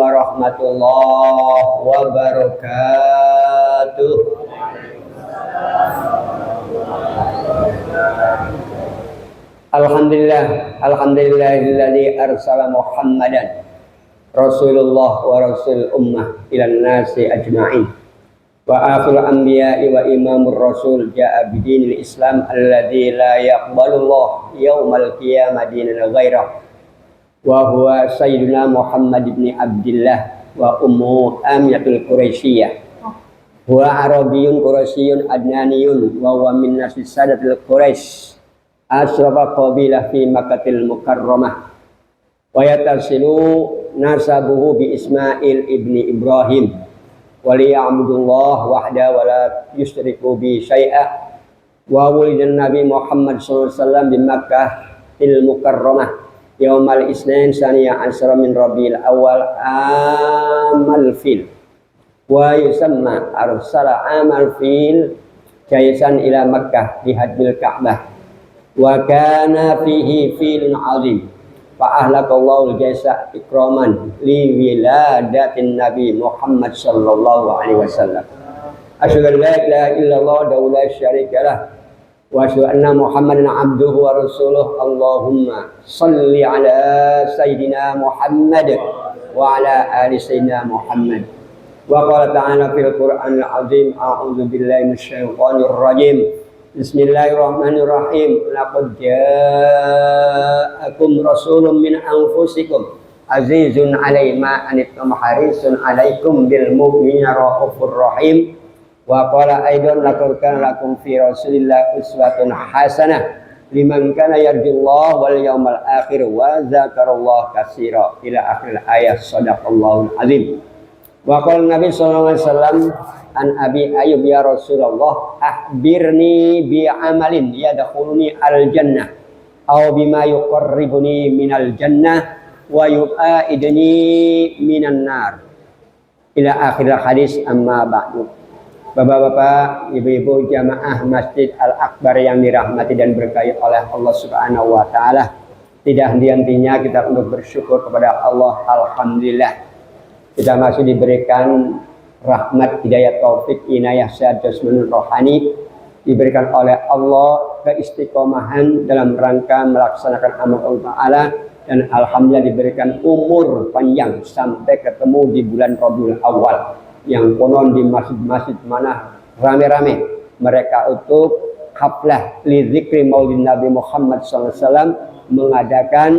warahmatullahi wabarakatuh. Alhamdulillahilladzi arsala Muhammadan Rasulullah wa rasul ummah ilan nasi ajma'in wa akhirul anbiya'i wa imamur rasul ja'a bidinil islam alladzi la yaqbalullah yaumal qiyamah dinan ghairah wa huwa sayyiduna Muhammad ibn Abdillah wa ummu Amiyatul Quraisyiyah wa arabiyyun quraisyun adnaniyun wa huwa min nasi sadatil Quraisy asrafa qabilah fi Makkatil Mukarramah wa yatasilu nasabuhu bi Ismail ibni Ibrahim waliya'budullah wahda wa la yusyriku bi syai'a wa wulidan Nabi Muhammad sallallahu alaihi wasallam di Makkah il Mukarramah yaumal isnin saniyah asyara min Rabiul Awal amal fil wa yusamma arsala amal fil jaisan ila Makkah di hajjil Ka'bah wa kana fihi filun azim fa ahlakallahu al-jaisa ikraman li wiladatin Nabi Muhammad sallallahu alaihi wasallam. Asyhadu an la ilaha illallah wa la syarika lah wa asyhadu anna Muhammadan abduhu wa rasuluh. Allahumma shalli ala sayyidina Muhammad wa ala ali sayyidina Muhammad. Wa qala ta'ala fil Qur'anil azim a'udzu billahi minasyaitonir rajim. Bismillahirrahmanirrahim. Laqad ja'akum rasulun min anfusikum azizun 'alaihi ma anittum harisun 'alaikum bil mu'minina raufur rahim. Wa qala aidan laqad kana lakum fi Rasulillah uswatun hasanah liman kana yarjullaha wal yawmal akhir wa dzakarallaha katsira ila akhir ayat. Shadaqallahul azim. Wa qala Nabi sallallahu alaihi wasallam an Abi Ayyub ya Rasulullah akhbirni bi amalin yadkhuluni al jannah aw bima yuqarribuni minal jannah wa yu'aidni minan nar ila akhir hadis. Amma ba'du. Bapak-bapak, ibu-ibu jamaah Masjid Al-Akbar yang dirahmati dan berkahi oleh Allah Subhanahu wa taala, tidak henti-hentinya kita untuk bersyukur kepada Allah. Alhamdulillah kita masih diberikan rahmat, hidayah, taufik, inayah, sehat jasmani rohani, diberikan oleh Allah keistiqomahan dalam rangka melaksanakan amal Allah Ta'ala, dan alhamdulillah diberikan umur panjang sampai ketemu di bulan Rabiul Awal yang konon di masjid-masjid mana rame-rame mereka untuk haflah li zikri maulid Nabi Muhammad SAW mengadakan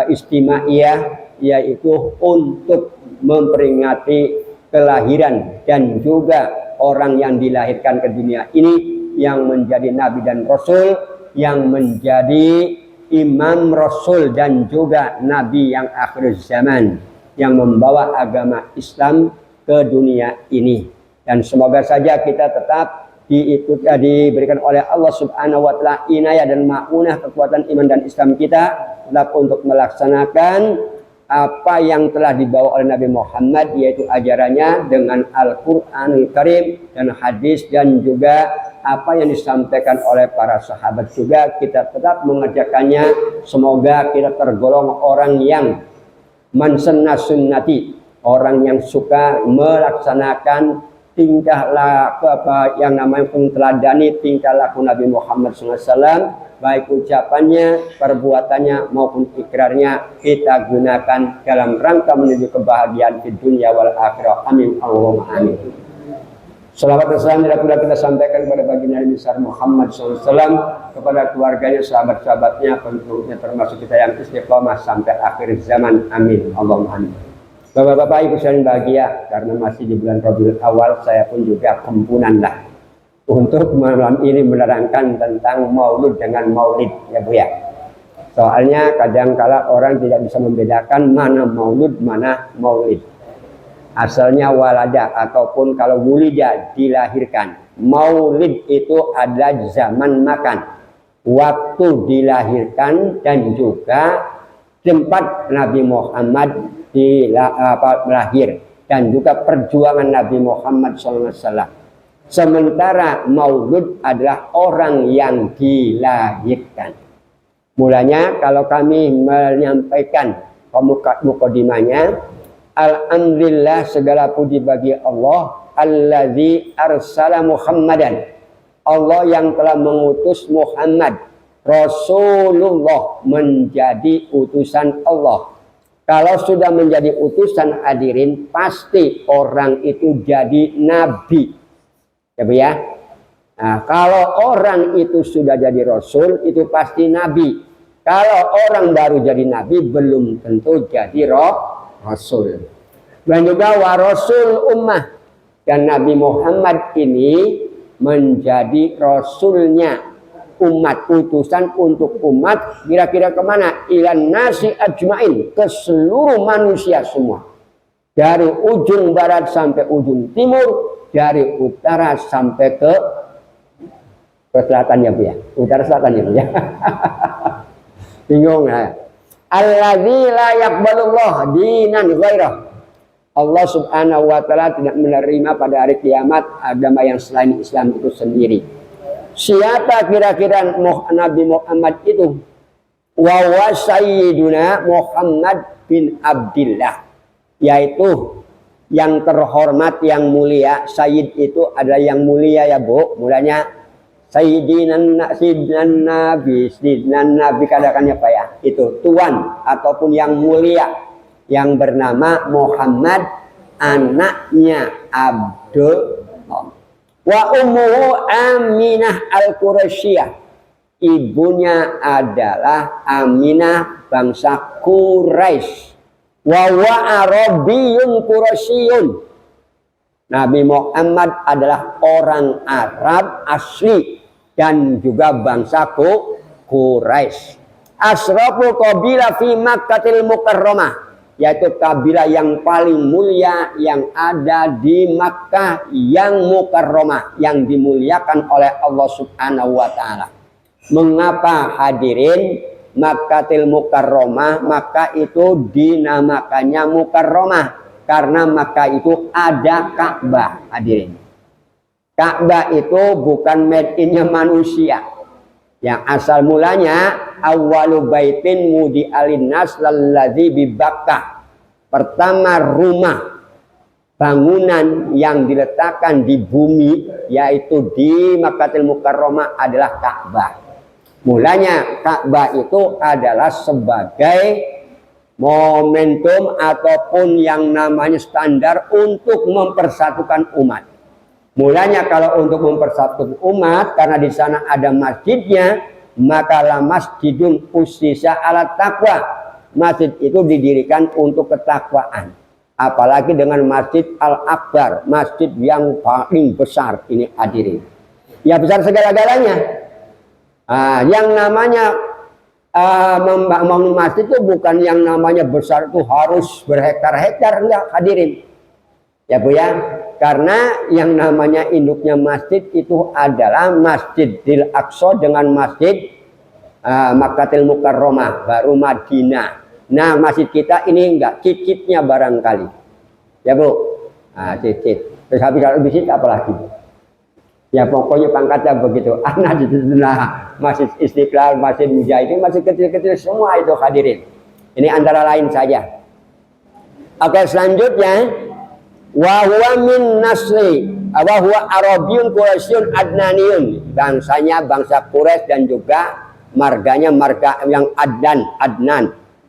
istimaiyah, yaitu untuk memperingati kelahiran dan juga orang yang dilahirkan ke dunia ini yang menjadi nabi dan rasul, yang menjadi imam rasul dan juga nabi yang akhir zaman, yang membawa agama Islam ke dunia ini. Dan semoga saja kita tetap diberikan oleh Allah Subhanahu wa taala inayah dan ma'unah kekuatan iman dan Islam kita tetap untuk melaksanakan apa yang telah dibawa oleh Nabi Muhammad, yaitu ajarannya dengan Al-Quranul Karim dan hadis, dan juga apa yang disampaikan oleh para sahabat juga kita tetap mengerjakannya. Semoga kita tergolong orang yang mansanna sunnati, orang yang suka melaksanakan tingkah laku apa yang namanya teladani tingkah laku Nabi Muhammad SAW, baik ucapannya, perbuatannya maupun ikrarnya kita gunakan dalam rangka menuju kebahagiaan di dunia wal akhirah. Amin Allahumma amin. Salawat dan salam kita sampaikan kepada baginda Nabi besar Muhammad SAW, kepada keluarganya, sahabat-sahabatnya, penduduknya, termasuk kita yang istiqomah sampai akhir zaman. Amin Allahumma amin. Bapak-bapak, ibu sekalian bahagia, karena masih di bulan Rabiul Awal, saya pun juga kempunan lah untuk malam ini menerangkan tentang maulud dengan maulid, ya Bu ya. Soalnya kadang-kala orang tidak bisa membedakan mana maulud, mana maulid. Asalnya walada ataupun kalau wulida dilahirkan. Maulid itu adalah zaman makan, waktu dilahirkan, dan juga tempat Nabi Muhammad lahir, dan juga perjuangan Nabi Muhammad SAW. Sementara maulud adalah orang yang dilahirkan. Mulanya kalau kami menyampaikan mukadimahnya, Alhamdulillah, segala puji bagi Allah, allazi arsala Muhammadan, Allah yang telah mengutus Muhammad Rasulullah, menjadi utusan Allah. Kalau sudah menjadi utusan, hadirin, pasti orang itu jadi nabi. Ya Bu ya. Nah, kalau orang itu sudah jadi rasul, itu pasti nabi. Kalau orang baru jadi nabi, belum tentu jadi rasul. Dan juga wa rasul ummah. Dan Nabi Muhammad ini menjadi rasulnya umat, utusan untuk umat. Kira-kira kemana? Ilan nasi ajmain, ke seluruh manusia semua, dari ujung barat sampai ujung timur, dari utara sampai ke selatan ya Bu ya, utara selatan ya Bu ya. Bingung ya. Alladzi la yaqbalullah dinan ghairah, Allah subhanahu wa ta'ala tidak menerima pada hari kiamat agama yang selain Islam itu sendiri. Siapa kira-kira Nabi Muhammad itu? Wa sayyiduna Muhammad bin Abdillah, yaitu yang terhormat, yang mulia. Sayyid itu adalah yang mulia ya Bu. Mulanya Sayyidinan Nabi, katakannya apa ya? Itu tuan ataupun yang mulia, yang bernama Muhammad, anaknya Abdul. Wa ummuhu Aminah al-Quraisyah, ibunya adalah Aminah bangsa Quraisy. Wa Arabiyyun Quraisyun, Nabi Muhammad adalah orang Arab asli dan juga bangsa Quraisy. Asraful qabilah fi Makkatil Mukarramah, yaitu kabilah yang paling mulia yang ada di Makkah yang mukarramah, yang dimuliakan oleh Allah Subhanahu wa ta'ala. Mengapa hadirin Makkatil Mukarramah? Makkah itu dinamakannya mukarramah karena Makkah itu ada Ka'bah, hadirin. Ka'bah itu bukan made in-nya manusia. Yang asal mulanya awwalu baitin mudi alinnas lalladzi bi Bakkah. Pertama rumah, bangunan yang diletakkan di bumi, yaitu di Makkatul Mukarramah, adalah Ka'bah. Mulanya Ka'bah itu adalah sebagai momentum ataupun yang namanya standar untuk mempersatukan umat. Mulanya kalau untuk mempersatukan umat, karena di sana ada masjidnya, maka la masjidun ussisa ala taqwa. Masjid itu didirikan untuk ketakwaan. Apalagi dengan Masjid Al-Akbar, masjid yang paling besar ini hadirin. Ya besar segala-galanya. Yang namanya membangun masjid itu bukan yang namanya besar itu harus berhektar-hektar, enggak hadirin. Ya Bu ya. Karena yang namanya induknya masjid itu adalah Masjidil Aqsa dengan Masjid Makkatul Mukarramah, baru Madinah. Nah, masjid kita ini enggak cicitnya barangkali. Ya Bu, cicit. Terus habis kalau visit apalagi? Ya pokoknya pangkatnya begitu. Masjid Istiqlal, Masjid Mujahidin, masih kecil-kecil semua itu hadirin. Ini antara lain saja. Oke, selanjutnya. Wa huwa min nasli wa huwa Arabiyyun Quraisyun Adnaniyun, bangsanya bangsa Quraisy dan juga marganya marga yang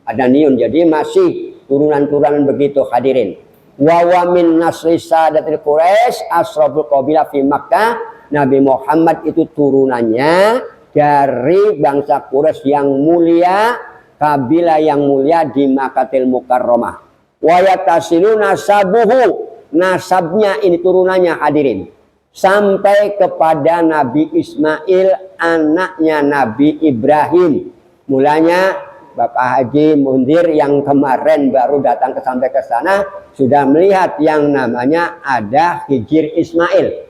Adnaniyun, jadi masih turunan-turunan begitu hadirin. Wa huwa min nasli sadatil Quraisy asraful qabilah fi Makkah, Nabi Muhammad itu turunannya dari bangsa Quraisy yang mulia, kabilah yang mulia di Makkatul Mukarramah. Wa yatasilu nasabuhu, nasabnya ini turunannya hadirin, sampai kepada Nabi Ismail, anaknya Nabi Ibrahim. Mulanya Bapak Haji Mundir yang kemarin baru datang sampai ke sana sudah melihat yang namanya ada Hijir Ismail.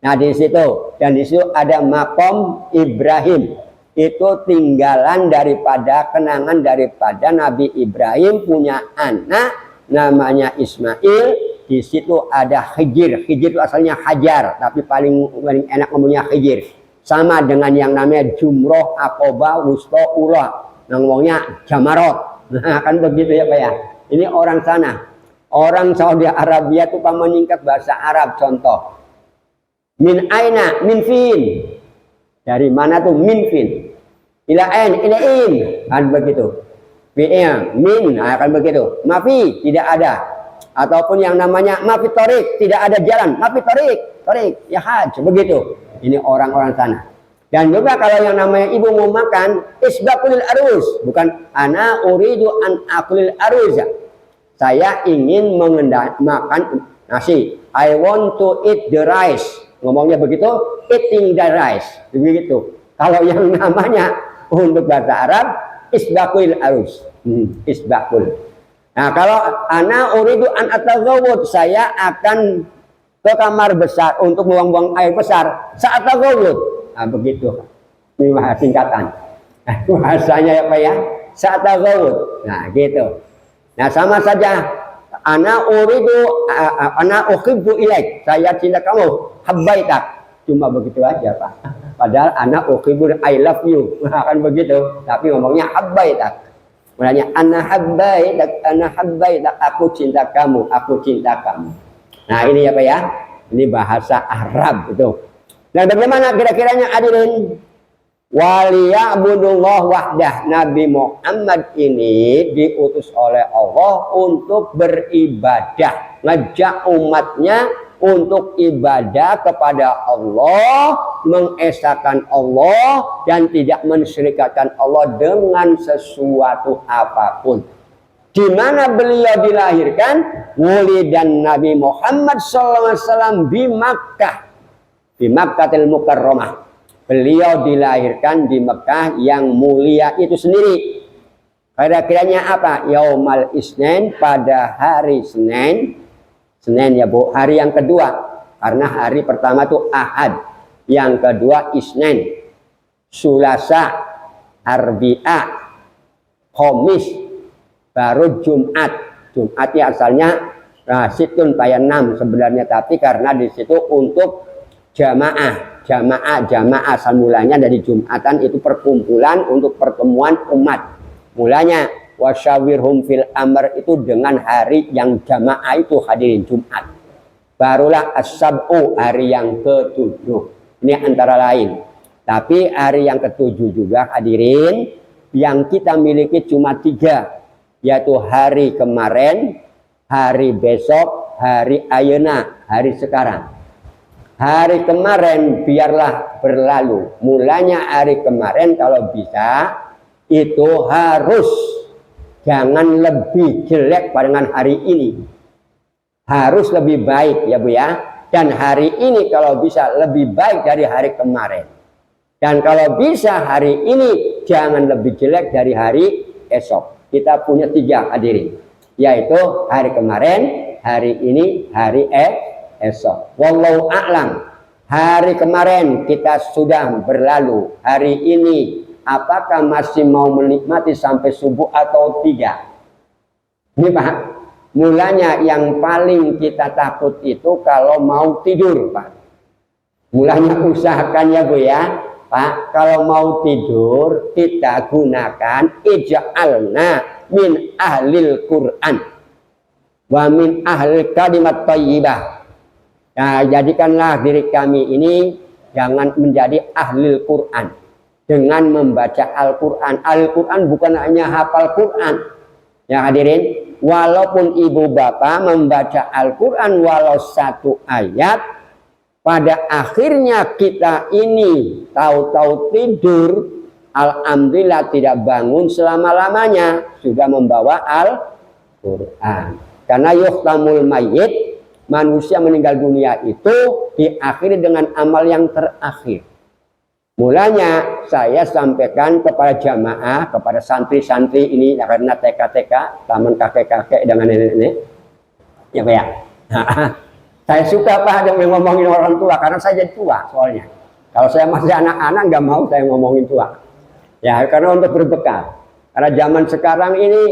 Nah di situ, dan di situ ada makom Ibrahim. Itu tinggalan daripada kenangan daripada Nabi Ibrahim punya anak namanya Ismail. Di situ ada Hijir. Hijir itu asalnya Hajar, tapi paling enak ngomongnya Hijir. Sama dengan yang namanya Jumroh, Aqobah, Wusta, Ula. Ngomongnya Jamarot. Nah kan begitu ya Pak ya. Ini orang sana. Orang Saudi Arabia itu meningkat bahasa Arab, contoh. Min aina, min fin. Dari mana tuh min fin? Ila ain, ila in. Kan begitu. Fi'il, min, akan begitu. Mafi, tidak ada. Ataupun yang namanya mafi torik, tidak ada jalan. Mafi torik, ya haj, begitu. Ini orang-orang sana. Dan juga kalau yang namanya ibu mau makan, isbaqulil aruz. Bukan, ana uridu an akulil aruz. Saya ingin makan nasi. I want to eat the rice. Ngomongnya begitu, eating the rice. Begitu. Kalau yang namanya untuk bahasa Arab, isbaqul aruz. Isbaqul. Nah, kalau ana uridu an atazawwud, saya akan ke kamar besar untuk buang-buang air besar. Saat atazawwud. Nah, begitu. Ini bahasa singkatan. Nah, bahasanya apa ya? Saat atazawwud. Nah, gitu. Nah, sama saja. Ana uridu ana uhibbu ilaik. Saya cinta kamu. Habbaitak. Cuma begitu aja, Pak. Padahal anak uhibbu, I love you. Akan begitu. Tapi ngomongnya habbaitak. Mulanya ana habbaitak, aku cinta kamu, aku cinta kamu. Nah, ini apa ya? Ini bahasa Arab itu. Nah, bagaimana kira-kiranya hadirin? Waliya'budullah wahdah. Nabi Muhammad ini diutus oleh Allah untuk beribadah, ngajak umatnya untuk ibadah kepada Allah, mengesahkan Allah dan tidak mensyirikkan Allah dengan sesuatu apapun. Di mana beliau dilahirkan? Wulidan Nabi Muhammad SAW di Makkah, di Makkahil Mukarramah. Beliau dilahirkan di Mekah yang mulia itu sendiri. Kira-kiranya apa? Yaumal Isnin, pada hari Senin. Senin ya Bu, hari yang kedua. Karena hari pertama itu Ahad, yang kedua Isnin, Sulasa, Arbi'a, Khamis, baru Jumat. Jumat ya asalnya Situn Payanam sebenarnya, tapi karena di situ untuk jamaah asal mulanya dari Jumatan itu perkumpulan untuk pertemuan umat. Mulanya wasyawirhum fil amr itu dengan hari yang jamaah itu hadirin Jumat. Barulah as-sab'u, hari yang ke-7. Ini antara lain. Tapi hari yang ke-7 juga hadirin yang kita miliki cuma 3, yaitu hari kemarin, hari besok, hari ayeuna, hari sekarang. Hari kemarin biarlah berlalu. Mulanya hari kemarin kalau bisa itu harus jangan lebih jelek dengan hari ini. Harus lebih baik ya Bu ya. Dan hari ini kalau bisa lebih baik dari hari kemarin. Dan kalau bisa hari ini jangan lebih jelek dari hari esok. Kita punya 3 hadirin. Yaitu hari kemarin, hari ini, hari esok. Wallahu a'lam. Hari kemarin kita sudah berlalu. Hari ini apakah masih mau menikmati sampai subuh atau tidak? Ini Pak, mulanya yang paling kita takut itu kalau mau tidur Pak. Mulanya usahakan ya Bu ya Pak, kalau mau tidur kita gunakan ij'alna min ahlil Quran wa min ahlil kalimat thayyibah. Nah, jadikanlah diri kami ini jangan menjadi ahli Quran dengan membaca Al-Quran. Al-Quran bukan hanya hafal Quran. Ya hadirin, walaupun ibu bapak membaca Al-Quran walau 1 ayat, pada akhirnya kita ini tahu-tahu tidur, alhamdulillah tidak bangun selama-lamanya, sudah membawa Al-Quran. Karena yuhtamul mayyit, manusia meninggal dunia itu diakhiri dengan amal yang terakhir. Mulanya saya sampaikan kepada jamaah, kepada santri-santri ini, karena TK-TK, taman kakek-kakek dengan nenek-nenek, ya Pak ya. Saya suka Pak yang ngomongin orang tua, karena saya jadi tua soalnya. Kalau saya masih anak-anak nggak mau saya ngomongin tua. Ya karena untuk berbekal. Karena zaman sekarang ini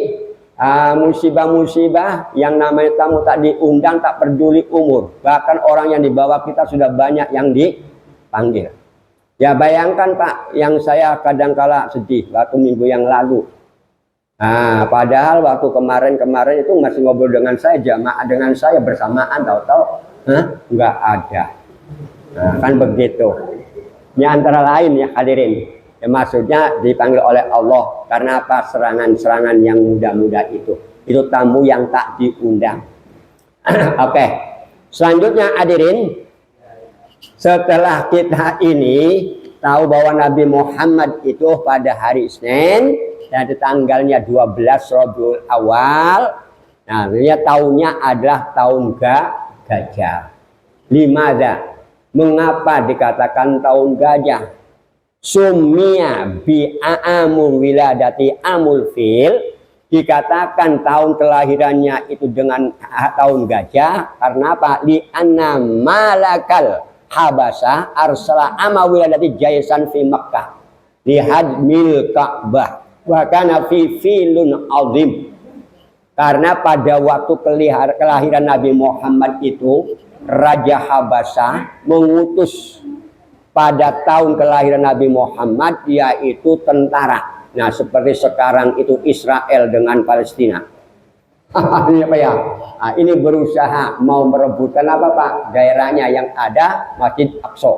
musibah-musibah yang namanya tamu tak diundang, tak peduli umur. Bahkan orang yang dibawa kita sudah banyak yang dipanggil. Ya bayangkan Pak, yang saya kadangkala sedih waktu minggu yang lalu. Nah, padahal waktu kemarin itu masih ngobrol dengan saya, jamaah dengan saya bersamaan, tahu-tahu nggak ada. Nah, kan begitu. Ini antara lain ya hadirin. Ya, maksudnya dipanggil oleh Allah karena apa? Serangan-serangan yang muda-muda itu. Itu tamu yang tak diundang. Oke. Selanjutnya hadirin, setelah kita ini tahu bahwa Nabi Muhammad itu pada hari Senin dan tanggalnya 12 Rabiul Awal. Nah, ini tahunnya adalah tahun gajah. Limada? Mengapa dikatakan tahun gajah? Sumia bi amul wiladati amul fil. Dikatakan tahun kelahirannya itu dengan tahun gajah karena apa? Li anna malakal habasa arsala ama wiladati jaisan fi Makkah lihat mil Ka'bah wa kana fi filun azim. Karena pada waktu kelahiran Nabi Muhammad itu Raja Habasah mengutus pada tahun kelahiran Nabi Muhammad yaitu tentara. Nah, seperti sekarang itu Israel dengan Palestina. Ini apa ya? Nah, ini berusaha mau merebutkan apa Pak? Daerahnya yang ada Masjid Aqsa.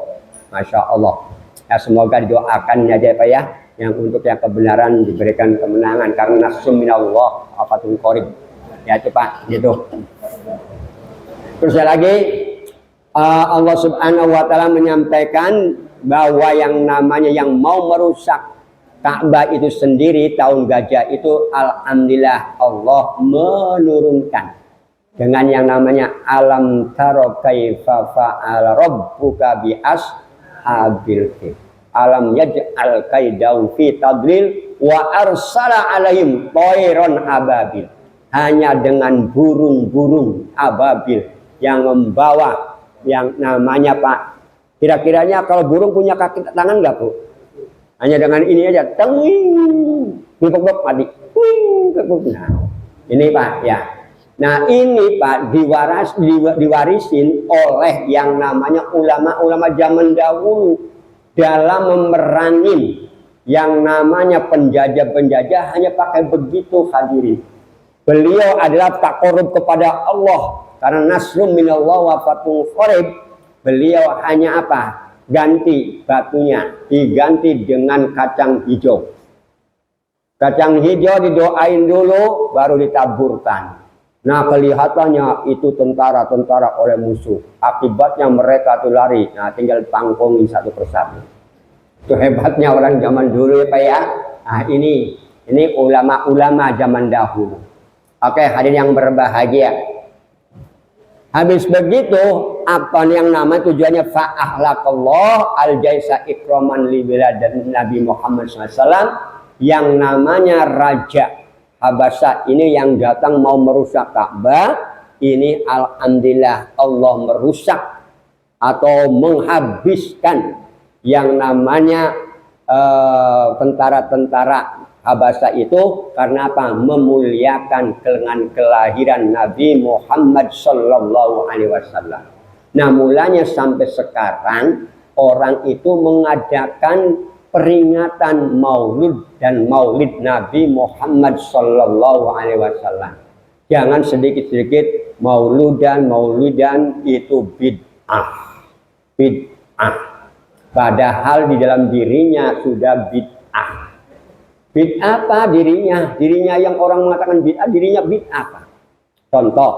Masya Allah. Ya, semoga didoakan aja Pak ya. Yang untuk yang kebenaran diberikan kemenangan karena nasrun minallah afatul qarib. Ya itu Pak, gitu. Terus lagi Allah Subhanahu wa taala menyampaikan bahwa yang namanya yang mau merusak Ka'bah itu sendiri tahun gajah itu alhamdulillah Allah menurunkan dengan yang namanya alam taro kaifa fa'ala rabbuka bi ashabil fil alam yaj'al kaidahum fi tadlil wa arsala alaihim tayran ababil. Hanya dengan burung-burung ababil yang membawa yang namanya Pak, kira-kiranya kalau burung punya kaki tangan nggak Bu? Hanya dengan ini aja, tenging, mati. Nah, ini Pak ya. Nah ini Pak diwarisin oleh yang namanya ulama-ulama zaman dahulu dalam memerangi yang namanya penjajah-penjajah hanya pakai begitu hadirin. Beliau adalah takorup kepada Allah karena nasrum minallah wa fathul qarib. Beliau hanya apa? Ganti batunya, diganti dengan kacang hijau. Kacang hijau didoain dulu, baru ditaburkan. Nah kelihatannya itu tentara-tentara oleh musuh. Akibatnya mereka tuh lari. Nah tinggal pangkongin satu persatu. Itu hebatnya orang zaman dulu ya Pak ya. Nah ini ulama-ulama zaman dahulu. Oke, hadirin yang berbahagia. Habis begitu, apa yang nama tujuannya fa'ahlakallah al-jaisa ikraman li dan Nabi Muhammad SAW yang namanya Raja Habasah ini yang datang mau merusak Ka'bah. Ini alhamdulillah Allah merusak atau menghabiskan yang namanya tentara-tentara Habasah itu karena apa? Memuliakan dengan kelahiran Nabi Muhammad Sallallahu Alaihi Wasallam. Nah mulanya sampai sekarang orang itu mengadakan peringatan maulid dan maulid Nabi Muhammad Sallallahu Alaihi Wasallam. Jangan sedikit-sedikit mauludan itu bid'ah. Padahal di dalam dirinya sudah bid'ah. Bid'ah apa dirinya? Dirinya yang orang mengatakan bid'ah, dirinya bid'ah apa? Contoh,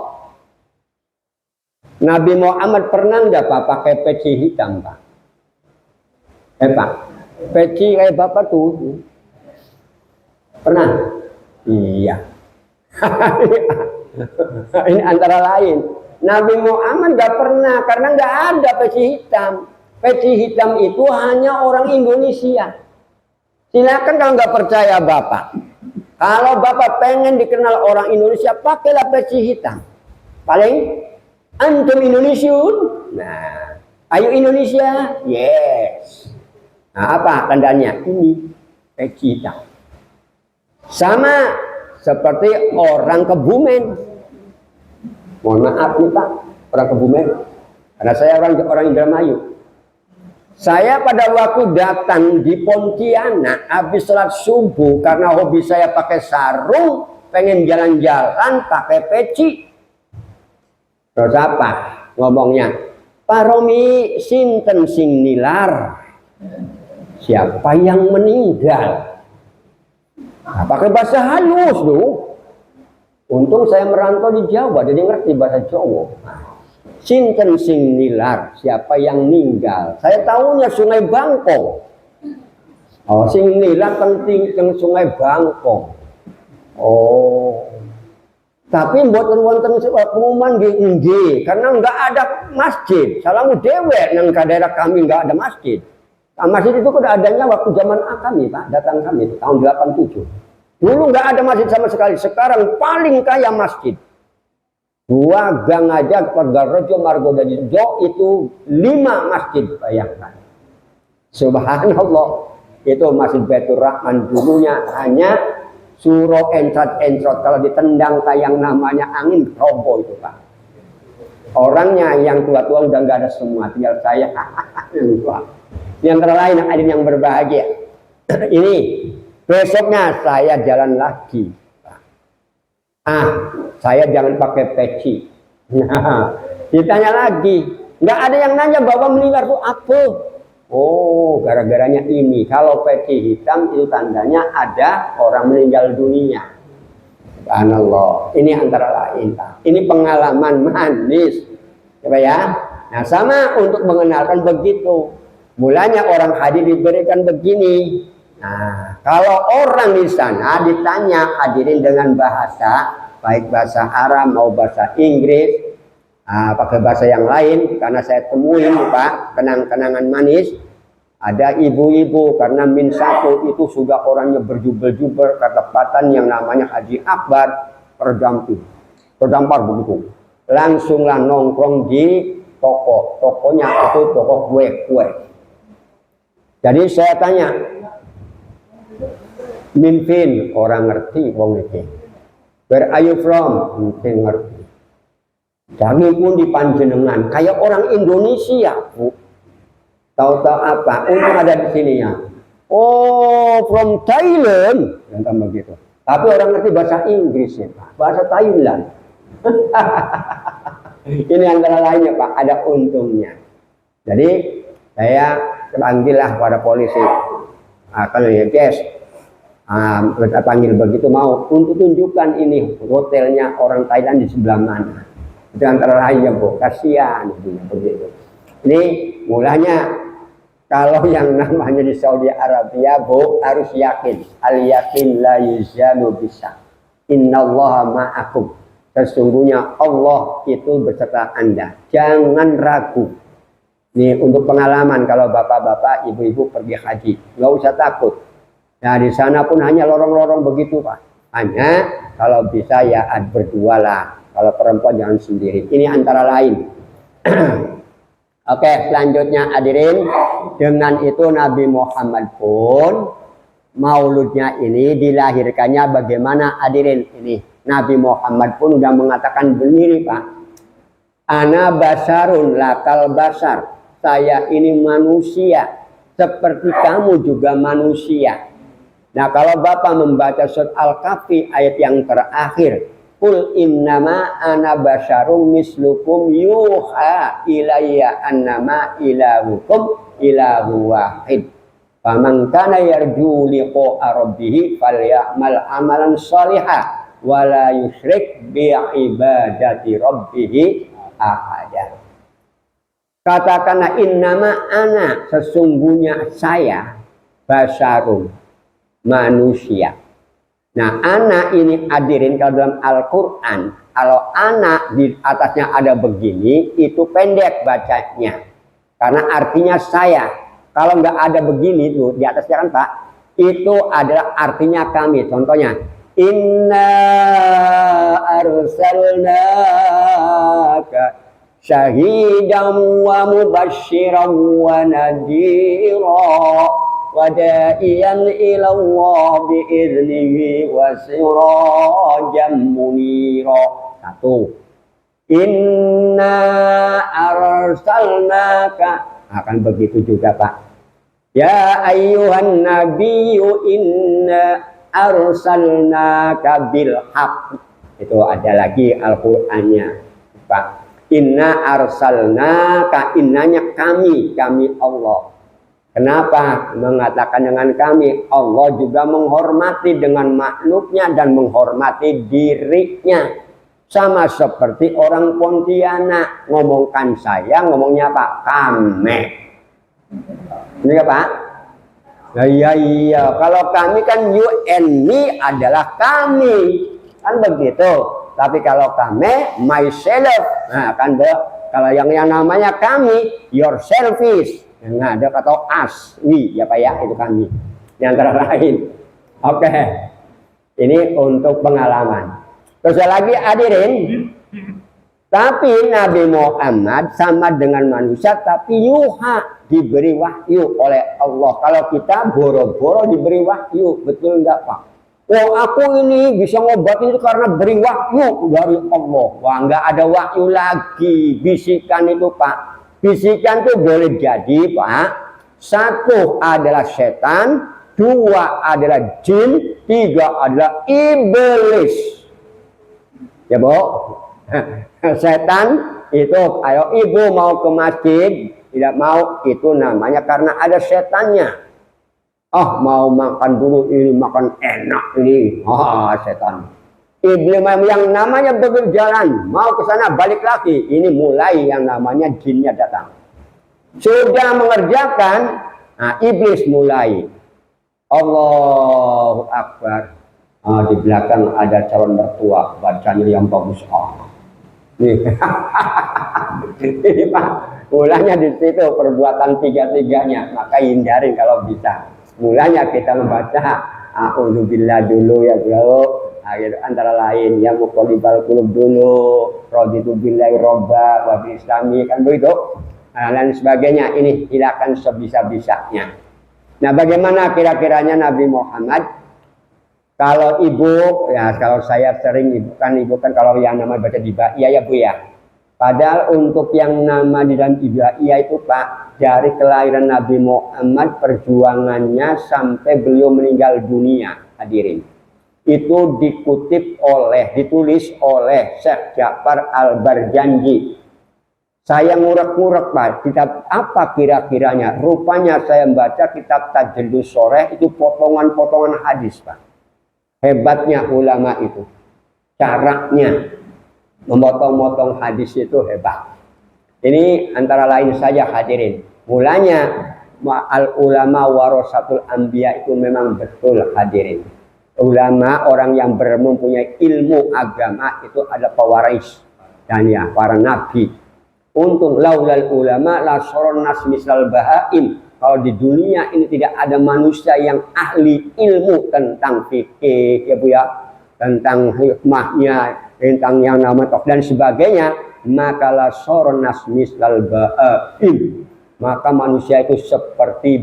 Nabi Muhammad pernah nggak Pak pakai peci hitam Pak? Pak, peci kayak Bapak tuh pernah? Iya. Ini antara lain. Nabi Muhammad nggak pernah karena nggak ada peci hitam. Peci hitam itu hanya orang Indonesia. Silakan kalau nggak percaya Bapak. Kalau Bapak pengen dikenal orang Indonesia, pakailah peci hitam. Paling antum Indonesiun. Nah, ayo Indonesia. Yes. Nah, apa tandanya? Ini peci hitam. Sama seperti orang Kebumen. Mohon maaf nih Pak, orang Kebumen. Karena saya orang Indramayu. Saya pada waktu datang di Pontianak habis sholat subuh karena hobi saya pakai sarung, pengen jalan-jalan pakai peci. Terus apa ngomongnya? Pak Romi sinten sing nilar? Siapa yang meninggal? Nah, pakai bahasa halus tuh. Untung saya merantau di Jawa, jadi ngerti bahasa Jawa. Sinten sing nilar, siapa yang meninggal? Saya tahunya Sungai Bangkong. Oh, sing nilar penting yang Sungai Bangkong. Oh, tapi buatan wonten pengumuman nggih, karena nggak ada masjid. Salamu dewek nang daerah kami nggak ada masjid. Nah, masjid itu udah adanya waktu zaman kami, Pak, datang kami tahun 87. Dulu nggak ada masjid sama sekali. Sekarang paling kaya masjid. 2 gang aja Tegalrejo, Margonda itu 5 masjid, bayangkan. Subhanallah. Itu Masjid Baitur Rahman dulunya hanya suro encrot-encrot. Kalau ditendang kayak yang namanya angin roboh itu, Pak. Orangnya yang tua-tua udah nggak ada semua, tinggal saya. Yang lain ada yang berbahagia. Ini besoknya saya jalan lagi. Saya jangan pakai peci. Nah, ditanya lagi, nggak ada yang nanya bahwa meninggal itu apa? Oh, gara-garanya ini. Kalau peci hitam itu tandanya ada orang meninggal dunia. Subhanallah. Ini antara lain. Ini pengalaman manis, coba ya. Nah, sama untuk mengenalkan begitu. Mulanya orang hadir diberikan begini. Nah, kalau orang di sana ditanya hadirin dengan bahasa, baik bahasa Arab mau bahasa Inggris, pakai bahasa yang lain, karena saya temuin Pak, kenang-kenangan manis, ada ibu-ibu karena min 1 itu sudah orangnya berjubel-jubel, ketepatan yang namanya Haji Akbar, terdampar begitu. Langsunglah nongkrong di toko, tokonya itu toko kue-kue. Jadi saya tanya, Minfin, orang ngerti, wong iki. Where are you from? Mungkin ngerti. Kami pun di panjenengan, kayak orang Indonesia, Bu. Tahu-tahu apa? Untung ada di sini ya. Oh, from Thailand, yang begitu. Tapi orang ngerti bahasa Inggris ya, Pak. Bahasa Thailand. Ini antara lainnya, Pak. Ada untungnya. Jadi saya panggillah pada polisi. Kalau ya guys, kita panggil begitu mau untuk tunjukkan ini hotelnya orang Thailand di sebelah mana. Itu antara lainnya, Bu. Kasihan begitu. Ini mulanya kalau yang namanya di Saudi Arabia, Bu, harus yakin. Al yakin la yuzanu bisa. Innallaha ma'akum. Sesungguhnya Allah itu beserta Anda. Jangan ragu. Nih untuk pengalaman kalau bapak-bapak, ibu-ibu pergi haji, nggak usah takut. Nah di sana pun hanya lorong-lorong begitu, Pak. Hanya kalau bisa ya berdua lah. Kalau perempuan jangan sendiri. Ini antara lain. Oke, selanjutnya hadirin, dengan itu Nabi Muhammad pun mauludnya ini dilahirkannya bagaimana hadirin ini. Nabi Muhammad pun sudah mengatakan sendiri, Pak. Ana basarun lakal basar. Saya ini manusia seperti kamu juga manusia. Nah, kalau Bapak membaca surat Al-Kahfi ayat yang terakhir, Qul innama ana basyarum mislukum yuha ilayya annama ilahukum ilahu wahid. Faman kana yarju liqa'a rabbih falyamal amalan shalihan wa la yusyrik bi ibadati rabbih ahada. Katakanlah innama ana, sesungguhnya saya basyarum, manusia. Nah, anak ini hadirin kalau dalam Al-Quran, kalau anak di atasnya ada begini, itu pendek bacanya. Karena artinya saya. Kalau nggak ada begini tuh di atasnya kan Pak, itu adalah artinya kami. Contohnya, inna arsalnaka syahidan wa mubasysyiran wa nadhira wada'iyan ilallah bi'idnihi wa sirajan munira. 1. Inna arsalnaka Akan begitu juga Pak. Ya ayyuhan nabiyyu inna arsalnaka bil haqq. Itu ada lagi Al-Qur'annya Pak. Inna arsalnaka, innanya kami Allah. Kenapa mengatakan dengan kami? Allah juga menghormati dengan makhluknya dan menghormati dirinya. Sama seperti orang Pontianak. Ngomongkan saya, ngomongnya Pak kame. Ini Pak? Iya. Kalau kami kan you and me adalah kami. Kan begitu. Tapi kalau kami, myself. Nah kan kalau yang namanya kami, yourselfish. Nah, ada kata as, we, ya Pak ya, itu kami. Yang antara lain. Oke. Ini untuk pengalaman. Terus lagi hadirin. Tapi Nabi Muhammad sama dengan manusia, tapi yuha, diberi wahyu oleh Allah. Kalau kita boro-boro diberi wahyu, betul enggak Pak? Oh aku ini bisa ngobatin itu karena beri wahyu dari Allah. Wah enggak ada wahyu lagi, bisikan itu Pak. Bisikan itu boleh jadi Pak, satu adalah setan, dua adalah jin, tiga adalah iblis. Ya Bu, setan itu ayo ibu mau ke masjid, tidak mau, itu namanya karena ada setannya. Oh mau makan dulu ini, makan enak ini, setan. Iblis yang namanya berjalan, mau ke sana balik lagi, ini mulai yang namanya jinnya datang. Sudah mengerjakan, nah iblis mulai. Allahu Akbar. Di belakang ada calon mertua, bacanya yang bagus. Nih, ini Pak, mulanya di situ perbuatan tiga-tiganya, maka hindarin kalau bisa. Mulanya kita membaca a'udzubillah dulu ya bro. Antara lain ya muqallibal qulub dulu, raditu billahi robba wa bil islami, kan begitu, dan sebagainya. Ini silakan sebisa-bisanya. Nah bagaimana kira-kiranya Nabi Muhammad? Kalau ibu, ya kalau saya sering ibu kan kalau yang nama baca di Ba'iyah ya Bu ya. Padahal untuk yang nama di dalam Ba'iyah itu Pak, dari kelahiran Nabi Muhammad perjuangannya sampai beliau meninggal dunia, hadirin. Itu ditulis oleh Syekh Ja'far Al-Barjanji. Saya ngurek-ngurek Pak, kitab apa kira-kiranya? Rupanya saya membaca kitab Tajridus Shoreh, itu potongan-potongan hadis Pak. Hebatnya ulama itu. Caranya memotong-motong hadis itu hebat. Ini antara lain saja hadirin. Mulanya al-ulama warasatul anbiya itu memang betul hadirin. Ulama orang yang mempunyai ilmu agama itu ada pewaris dan ya para nabi. Untuk laulal ulama la soron nas misal bahaim. Kalau di dunia ini tidak ada manusia yang ahli ilmu tentang fikih ya Bu ya, tentang hikmahnya, tentang yang nama tok dan sebagainya, maka la soron nas misal bahaim. Maka manusia itu seperti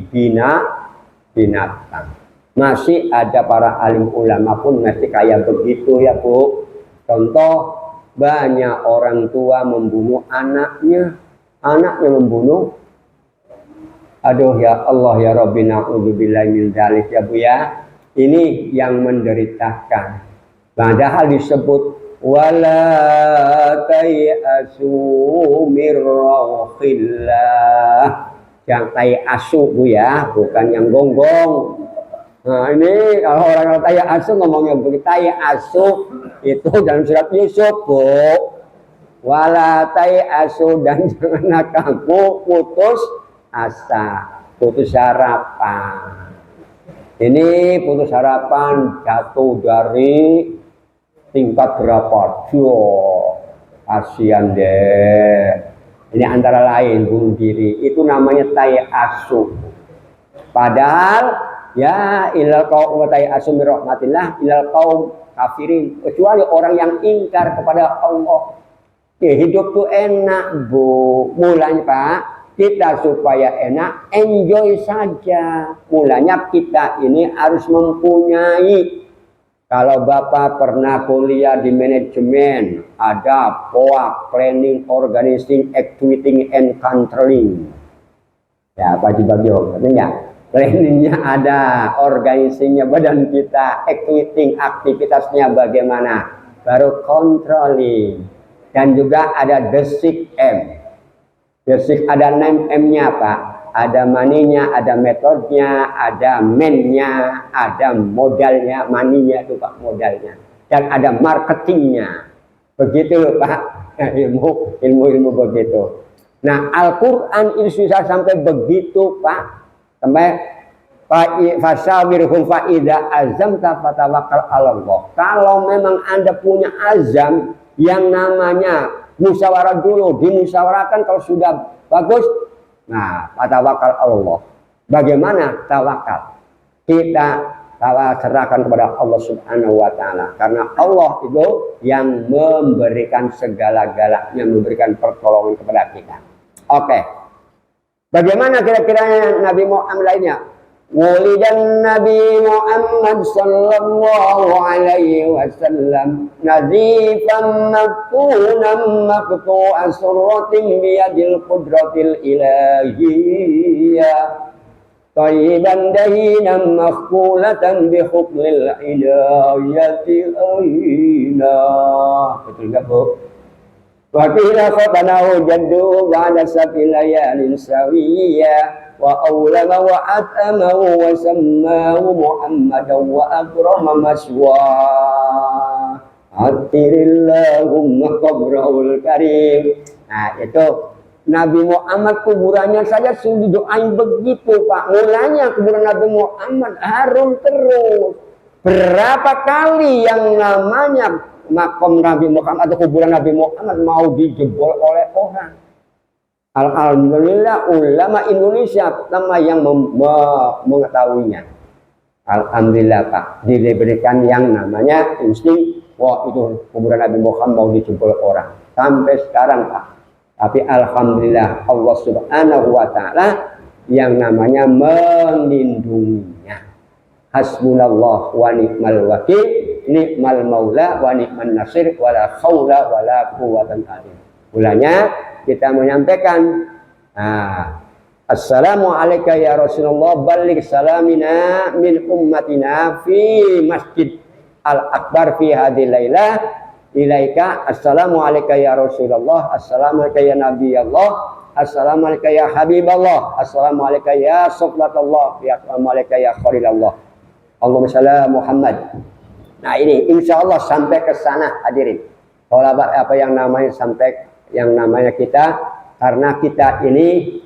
binatang. Masih ada para alim ulama pun masih kayak begitu ya Bu. Contoh, banyak orang tua membunuh anaknya membunuh. Aduh ya Allah ya Rabbi na'udzubillahi min dzalik ya Bu ya. Ini yang menderitakan. Padahal disebut wala tayasu mir rauhillah. Yang tayasu Bu ya, bukan yang gonggong. Nah ini kalau orang taya asu ngomongnya begitu, taya asu itu dalam surat Yusuf Bu. Wala taya asu, dan janganlah kamu putus asa, putus harapan. Ini putus harapan jatuh dari tingkat berapa? Kasihan deh. Ini antara lain bunuh diri. Itu namanya taya asu. Padahal ya ilal qaum wa ta'asu min rahmatillah ilal qaum kafirin, kecuali orang yang ingkar kepada Allah. Hidup tuh enak Bu. Mulanya Pak, kita supaya enak enjoy saja. Mulanya kita ini harus mempunyai, kalau Bapak pernah kuliah di manajemen, ada POA, planning, organizing, activating, and controlling. Ya, pagi-pagi enggak. Planningnya ada, organisasinya badan kita, aktivitasnya bagaimana, baru controlling. Dan juga ada basic M. Basic ada 6M-nya Pak. Ada maninya, ada metodenya, ada man-nya, ada modalnya, maninya itu Pak, modalnya. Dan ada marketingnya. Begitu loh Pak, ilmu begitu. Nah, Al-Quran itu susah sampai begitu Pak. Sampai fasawirhum fa'idha azamta fatawakkal 'alallah. Kalau memang Anda punya azam yang namanya musyawarah dulu, dimusyawarahkan kalau sudah bagus, nah fatawakkal 'alallah. Bagaimana tawakal? Kita serahkan kepada Allah Subhanahu wa taala, karena Allah itu yang memberikan segala-galanya, memberikan pertolongan kepada kita. Oke. Bagaimana kira-kira Nabi Muhammad lainnya? Wulidan Nabi Muhammad sallallahu alaihi wasallam nazifan maktunan maqtu'a surratin biyadil qudratil ilahiyyah tayyiban dahinan makhkulatan bihublil hidayati aina. Betul enggak Bu? Wa qila khabanahu jaddu ba'da sabilayalin sawiyya wa awlama wa atamahu wa sammahu Muhammadan wa akrama maswa atirillahumma qabrahul karim. Nah itu Nabi Muhammad kuburannya saja sudah didoain begitu Pak. Mulanya kuburan Nabi Muhammad harum terus. Berapa kali yang namanya makam Nabi Muhammad atau kuburan Nabi Muhammad mau dijebol oleh orang. Alhamdulillah ulama Indonesia pertama yang mengetahuinya. Alhamdulillah Pak, diberikan yang namanya insting, wah itu kuburan Nabi Muhammad mau dijebol orang. Sampai sekarang Pak. Tapi alhamdulillah Allah Subhanahu wa taala yang namanya melindunginya. Hasbunallah wa ni'mal wakil, ni'mal maula wa ni'man nasir, wala haula wala quwwata illa billah. Mulanya kita menyampaikan assalamu alayka ya Rasulullah, balligh salamina min ummatina fi masjid al-akbar fi hadhihi lailah ilaika. Assalamu alayka ya Rasulullah, assalamu alayka ya Nabi Allah, assalamu alayka ya Habiballah, assalamu alayka ya Soflatullah, assalamu alayka ya Khalilallah. Allahumma shalli Muhammad. Nah ini insya Allah sampai ke sana hadirin. Kalau apa yang namanya sampai yang namanya kita, karena kita ini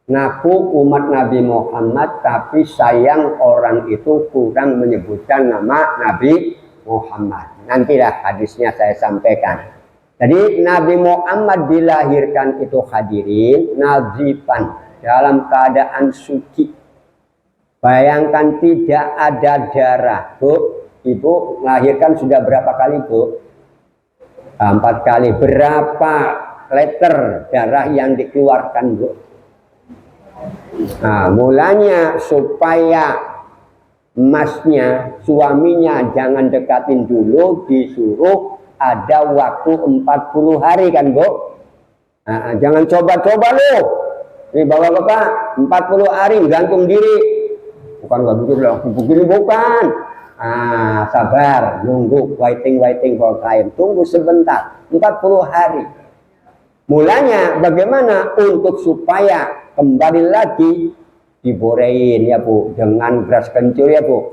ngaku umat Nabi Muhammad, tapi sayang orang itu kurang menyebutkan nama Nabi Muhammad. Nantilah hadisnya saya sampaikan. Jadi Nabi Muhammad dilahirkan itu hadirin nazifan, dalam keadaan suci. Bayangkan tidak ada darah, Bu. Ibu melahirkan sudah berapa kali, Bu? 4 kali. Berapa liter darah yang dikeluarkan, Bu? Nah, mulanya supaya emasnya, suaminya jangan dekatin dulu, disuruh ada waktu 40 hari kan, Bu? Nah, jangan coba-coba loh. Ini bapak-bapak 40 hari gantung diri. Bukan gak duduk langsung begini, bukan. Sabar, nunggu, waiting for time. Tunggu sebentar, 40 hari. Mulanya bagaimana untuk supaya kembali lagi diborehin ya Bu, dengan beras kencur ya Bu.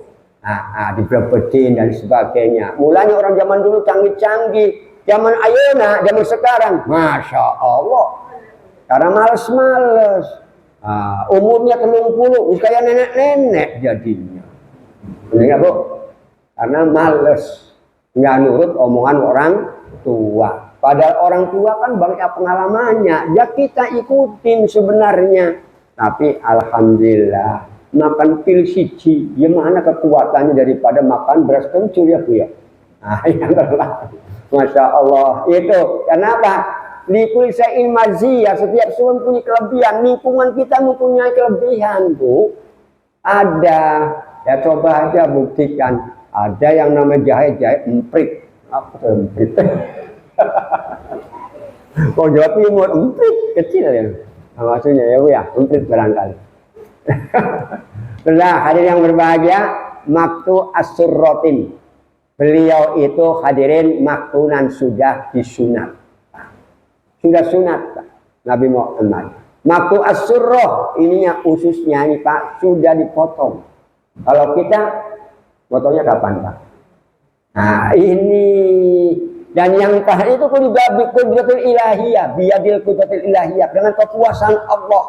Dibrebedin dan sebagainya. Mulanya orang zaman dulu canggih-canggih. Zaman ayeuna, zaman sekarang, Masya Allah. Karena males-males. Umurnya 30, kayak nenek-nenek jadinya. Benar Bu? Karena males, nggak nurut omongan orang tua. Padahal orang tua kan banyak pengalamannya, ya kita ikutin sebenarnya. Tapi alhamdulillah makan pil siji, gimana kekuatannya daripada makan beras kencur ya Bu ya. Yang Masya Allah itu. Kenapa? Likul syai'in maziyah, setiap sesuatu punya kelebihan. Lingkungan kita mempunyai kelebihan, Bu. Ada, ya coba aja buktikan. Ada yang namanya jahe emprit. Apa itu emprit? Oh Jawa Timur emprit kecil ya. Maksudnya ya Bu ya, komplit barangkali. Nah, hadirin yang berbahagia, maktu as-surratin. Beliau itu hadirin maktunan sudah disunat. Sudah sunat Pak, Nabi Muhammad. Maktu as-surrah ininya ususnya ini Pak sudah dipotong. Kalau kita potongnya kapan Pak? Nah ini dan yang terakhir itu juga kudratul ilahiyah, biyadil kudratul ilahiyah dengan kekuasaan Allah.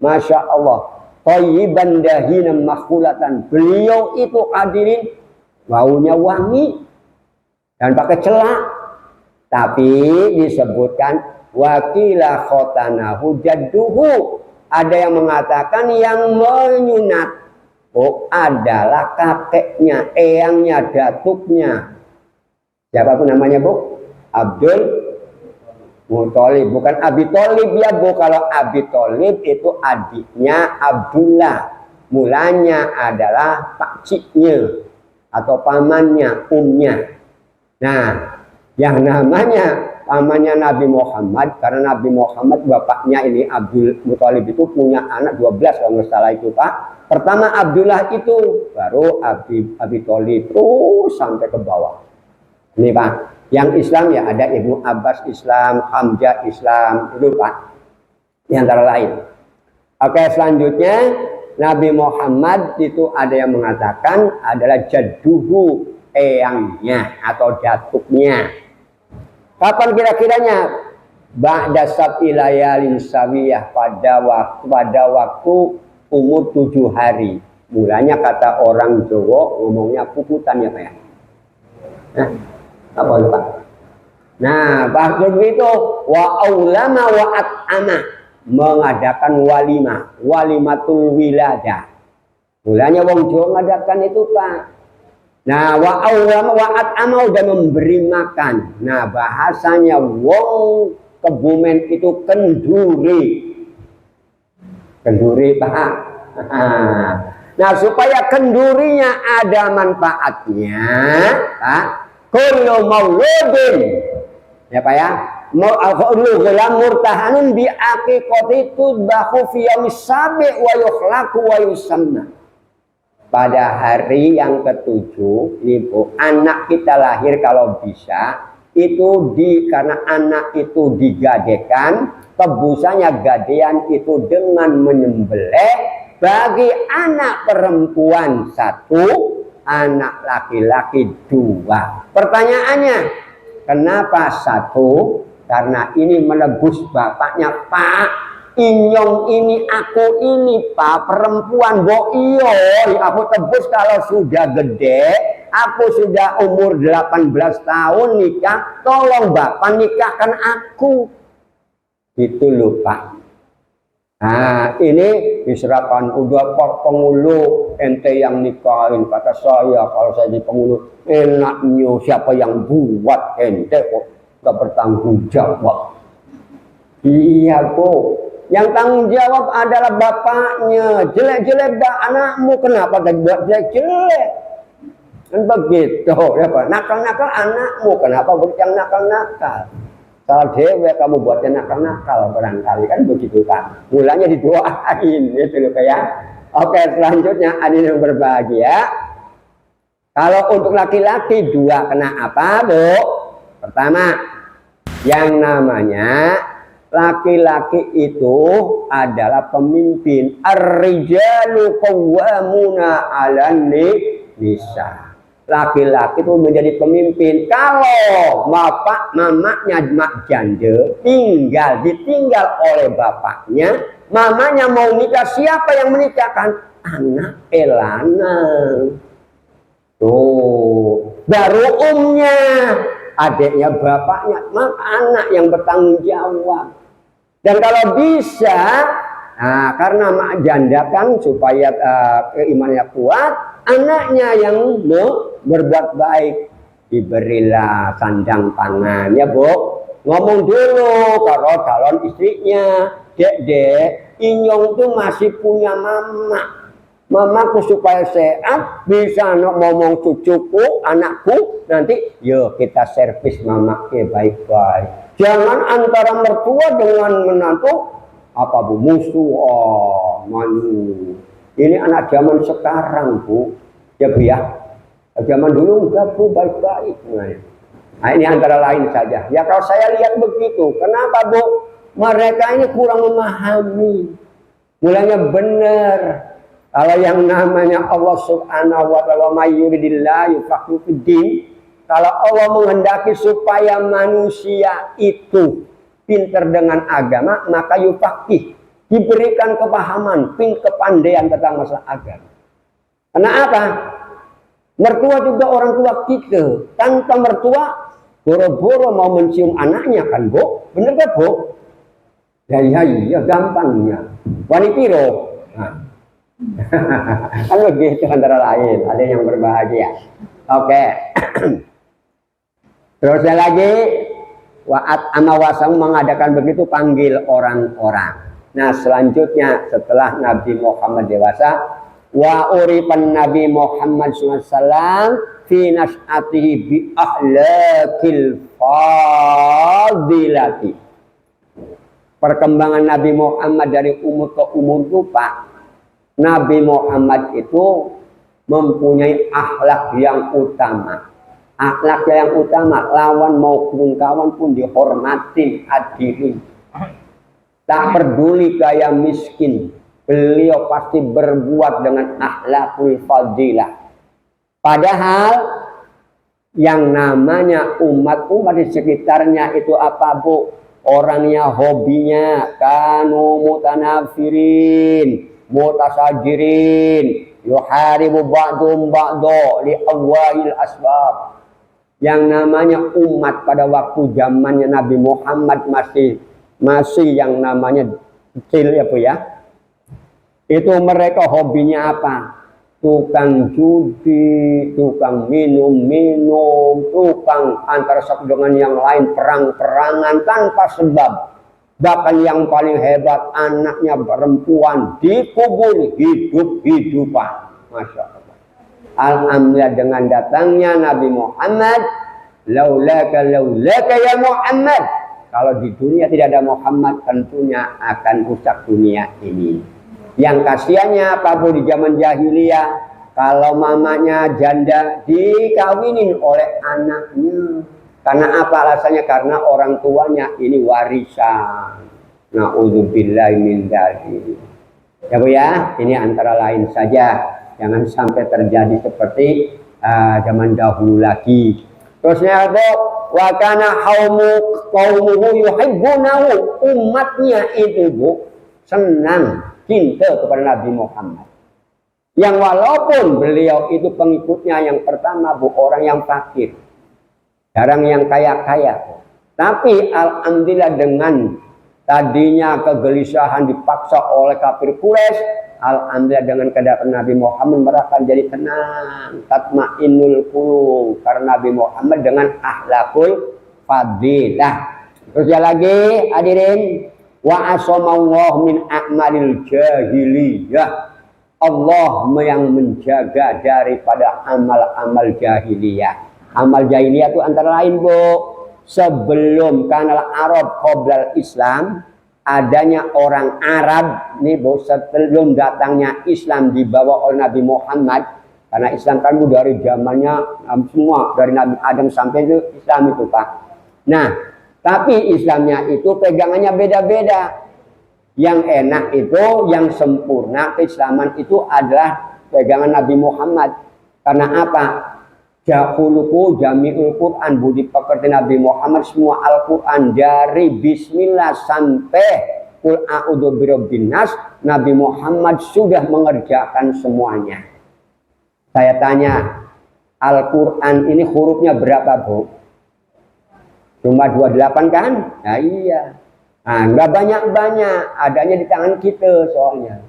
Masya Allah. Thayyiban dahinan makhulatan. Beliau itu hadirin baunya wangi dan pakai celak. Tapi disebutkan wakila khotanahu jadduhu. Ada yang mengatakan yang menyunat adalah kakeknya, eyangnya, datuknya. Siapapun namanya Bu? Abdul Muthalib, bukan Abi Thalib ya Bu. Kalau Abi Thalib itu adiknya Abdullah, mulanya adalah pakciknya atau pamannya, umnya. Nah, yang namanya pamannya Nabi Muhammad, karena Nabi Muhammad bapaknya ini Abdul Muthalib itu punya anak 12 kalau nggak salah itu Pak. Pertama Abdullah itu, baru Abi Thalib, terus sampai ke bawah. Ini Pak. Yang Islam ya ada Ibnu Abbas Islam, Hamzah Islam, itu Pak. Di antara lain. Oke, selanjutnya Nabi Muhammad itu ada yang mengatakan adalah jadduhu, eyangnya atau datuknya. Kapan kira-kiranya? Ba'da sab'i layalin sawiyah, pada waktu umur 7 hari. Mulanya kata orang Jawa ngomongnya puputan ya Pak ya. Nah, apa itu Pak? Nah, waktu itu wa aulama wa at'ama, mengadakan walimah, walimatul wiladah. Mulanya wong Jawa mengadakan itu Pak. Nah, wa aulama wa at'ama udah memberi makan. Nah, bahasanya wong Kebumen itu kenduri. Kenduri Pak. Nah, supaya kendurinya ada manfaatnya Pak. Kullu mauludin ya Pak ya, ma'afulu gulam murtahanun bi aqiqati tudbahu fi yaumis sabi wa yukhlaqu wa yusamma. Pada hari yang ke-7 ibu anak kita lahir kalau bisa itu karena anak itu digadekan, tebusannya gadean itu dengan menyembelih bagi anak perempuan 1, anak laki-laki 2. Pertanyaannya, kenapa 1? Karena ini menebus bapaknya Pak. Inyong ini, aku ini Pak, perempuan bo iyo. Aku tebus kalau sudah gede, aku sudah umur 18 tahun nikah, tolong Bapak nikahkan aku. Itu loh Pak. Nah ini diserahkan udah penghulu ente yang nikahin, kata saya kalau saya di penghulu enaknya siapa yang buat ente kok gak bertanggung jawab. Iya Bu, yang tanggung jawab adalah bapaknya. Jelek-jelek anakmu, kenapa gak buat jelek-jelek? Kan begitu ya Pak. Nakal-nakal anakmu, kenapa buat yang nakal-nakal? Salah dewe kamu buatnya nakal-nakal barangkali, kan begitu Pak. Mulanya didoain itu loh kayak. Oke, selanjutnya adil yang berbahagia. Kalau untuk laki-laki 2 kena apa Bu? Pertama, yang namanya laki-laki itu adalah pemimpin. Ar-rijalu qawwamuna 'alan nisa. Laki-laki itu menjadi pemimpin. Kalau bapak mamanya mak janda ditinggal oleh bapaknya, mamanya mau nikah, siapa yang menikahkan? Anak lanang. Tuh, baru umnya, adiknya bapaknya, maka anak yang bertanggung jawab. Dan kalau bisa, nah, karena mak janda kan supaya keimanannya kuat, anaknya yang berbuat baik, diberilah sandang pangan ya Bu. Ngomong dulu kalau calon istrinya, dek, Inyong tuh masih punya mamaku supaya sehat, bisa ngomong cucuku, anakku, nanti yuk kita servis mamake baik-baik. Jangan antara mertua dengan menantu apa Bu? Musuh. Oh, manu. Ini anak zaman sekarang Bu. Ya Bu ya. Zaman dulu enggak Bu, baik-baik. Nah ini antara lain saja. Ya kalau saya lihat begitu. Kenapa Bu? Mereka ini kurang memahami. Mulanya benar. Kalau yang namanya Allah Subhanahu wa ta'ala mayyuridillah yufaqihu fiddin. Kalau Allah menghendaki supaya manusia itu pintar dengan agama, maka yufaqih, diberikan kepahaman, kepandaian tentang masalah agama. Karena apa? Mertua juga orang tua kita. Tanpa mertua, boro-boro mau mencium anaknya kan Bu? Bener gak Bu? Ya gampangnya. Wanitiro. Nah. Kan begitu antara lain. Ada yang berbahagia. Oke. Terusnya lagi. Wa'at amawasang mengadakan begitu panggil orang-orang. Nah selanjutnya setelah Nabi Muhammad dewasa. Wa uripan Nabi Muhammad SAW fi nas'atihi bi ahlakil fadilati. Perkembangan Nabi Muhammad dari umur ke umur itu Pak, Nabi Muhammad itu mempunyai akhlak yang utama. Akhlak yang utama, lawan maupun kawan pun dihormatin, hadirin. Tak peduli kaya miskin, beliau pasti berbuat dengan akhlakul fadilah. Padahal yang namanya umat-umat di sekitarnya itu apa Bu? Orangnya hobinya kanu mutanafirin, mutasajirin, yuharibu ba'dum ba'do li awwalil asbab. Yang namanya umat pada waktu zamannya Nabi Muhammad masih yang namanya kecil ya Bu ya. Itu mereka hobinya apa? Tukang judi, tukang minum-minum, tukang antara satu dengan yang lain perang-perangan tanpa sebab. Bahkan yang paling hebat anaknya perempuan dikubur hidup-hidupan. Masya Allah. Alhamdulillah dengan datangnya Nabi Muhammad, laulaka ya Muhammad. Kalau di dunia tidak ada Muhammad tentunya akan rusak dunia ini. Yang kasihannya Pak Bu di zaman jahiliyah, kalau mamanya janda dikawinin oleh anaknya. Karena apa alasannya? Karena orang tuanya ini warisan. Na'udzubillahi min dzalik. Ya Bu ya, ini antara lain saja. Jangan sampai terjadi seperti zaman dahulu lagi. Terusnya Bu, wa kana qaumuhu yuhibbunahu. Umatnya itu Bu senang cinta kepada Nabi Muhammad. Yang walaupun beliau itu pengikutnya yang pertama Bu orang yang fakir. Jarang yang kaya-kaya. Tapi alhamdulillah dengan tadinya kegelisahan dipaksa oleh kafir Quraisy, alhamdulillah dengan kedatangan Nabi Muhammad mereka jadi tenang. Tatmainnul qulub karena Nabi Muhammad dengan akhlakul fadilah. Terus lagi hadirin, wa asamallahu min a'malil jahiliyah. Allah yang menjaga daripada amal-amal jahiliyah. Amal jahiliyah itu antara lain Bu, sebelum kanal Arab qoblal Islam, adanya orang Arab nih Bu, sebelum datangnya Islam dibawa oleh Nabi Muhammad. Karena Islam kan Bu dari zamannya semua dari Nabi Adam sampai itu Islam itu Pak. Nah, tapi Islamnya itu pegangannya beda-beda. Yang enak itu, yang sempurna keislaman itu adalah pegangan Nabi Muhammad. Karena apa? Jahuluku jami'ul Quran, budi pekerti Nabi Muhammad semua Al-Quran dari Bismillah sampai Qul a'udzu birabbin nas, Nabi Muhammad sudah mengerjakan semuanya. Saya tanya, Al-Quran ini hurufnya berapa Bu? Cuma 28 kan? Nah iya. Nah, nggak banyak-banyak, adanya di tangan kita soalnya.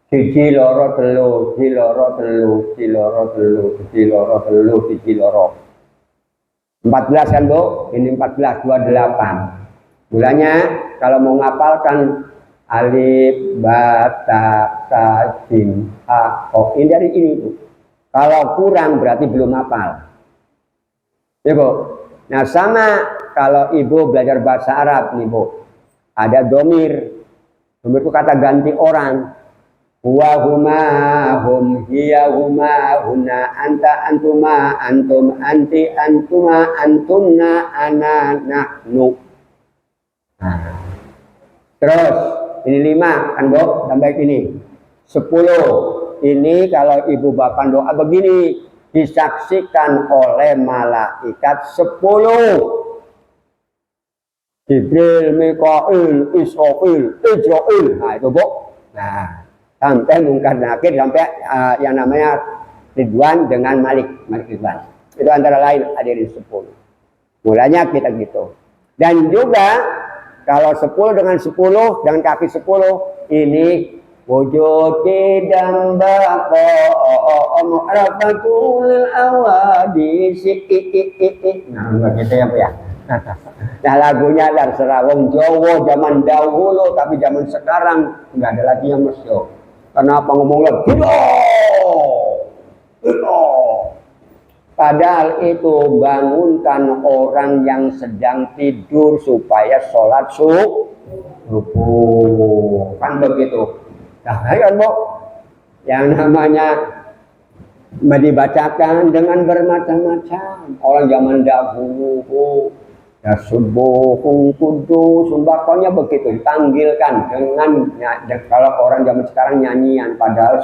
Siji loro telu, siji loro telu, siji loro telu, siji loro telu, siji loro. 14 kan Bu? Ini 14, 28. Mulanya kalau mau ngapalkan alif, ba, ta, sa, jim, ha, oh, ini dari ini Bu. Kalau kurang berarti belum hafal. Ya Bu. Nah sama kalau Ibu belajar bahasa Arab nih Bu. Ada domir, Sumber itu kata ganti orang. Wa huma hum hiya huma huna anta antuma antum anti antuma antunna ana nahnu. Nah. Terus ini 5 kan Bu, tambah ini 10. Ini kalau ibu bapak doa begini, disaksikan oleh malaikat 10. Jibril, Mikail, Israfil, Ijrail. Nah itu Bu. Nah, sampai Mungkar Nakir, sampai yang namanya Ridwan dengan Malik Ridwan. Itu antara lain hadirin 10. Mulanya kita gitu. Dan juga kalau 10 dengan 10 dengan kaki 10 ini wujud dan baqa mu'rafatul awadisi. Nah, begitu ya Bu ya. Nah lagunya terserah wong Jawa zaman dahulu, tapi zaman sekarang nggak ada lagi yang masyhur. Kenapa ngomong lagi? Padahal itu bangunkan orang yang sedang tidur supaya sholat subuh. Kan begitu. Nah, kan Bu, yang namanya dibacakan dengan bermacam-macam. Orang zaman dahulu ya subuhun kudus, sumbakonya begitu dipanggilkan dengan kalau orang zaman sekarang nyanyian, padahal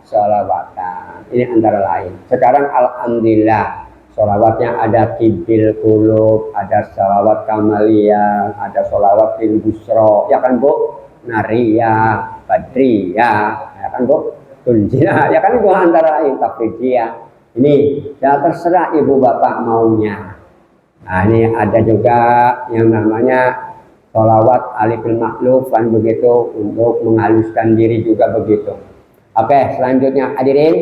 sholawatan. Ini antara lain. Sekarang alhamdulillah sholawatnya ada Tibil Qulub, ada sholawat Kamaliyah, ada sholawat Til Busro, ya kan Bu, Nariyah, Badriyah, ya kan Bu, Tunjina, ya kan itu antara lain, Tafridiyah. Ini ya terserah ibu bapak maunya. Nah ini ada juga yang namanya sholawat Alifil Makluf kan begitu, untuk menghaluskan diri juga begitu. Oke, selanjutnya hadirin,